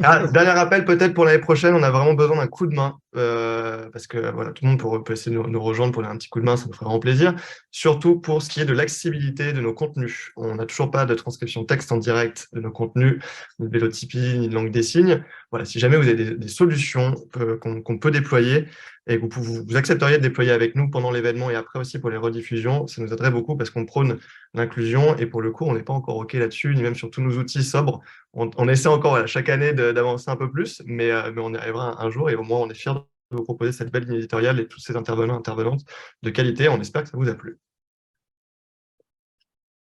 Ah, dernier appel, peut-être pour l'année prochaine, on a vraiment besoin d'un coup de main, parce que voilà, tout le monde peut essayer de nous rejoindre pour un petit coup de main, ça nous ferait vraiment plaisir. Surtout pour ce qui est de l'accessibilité de nos contenus. On n'a toujours pas de transcription texte en direct de nos contenus, ni de vélotypie, ni de langue des signes. Voilà, si jamais vous avez des solutions qu'on peut déployer et que vous accepteriez de déployer avec nous pendant l'événement et après aussi pour les rediffusions, ça nous aiderait beaucoup parce qu'on prône l'inclusion et pour le coup, on n'est pas encore OK là-dessus, ni même sur tous nos outils sobres. On essaie encore voilà, chaque année d'avancer un peu plus, mais on y arrivera un jour et au moins on est fiers de vous proposer cette belle ligne éditoriale et tous ces intervenants et intervenantes de qualité. On espère que ça vous a plu.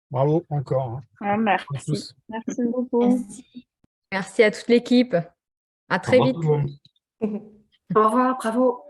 Bravo encore. Ah, merci. Merci beaucoup. Merci à toute l'équipe. À très vite. Au revoir tout le monde. Au revoir, bravo.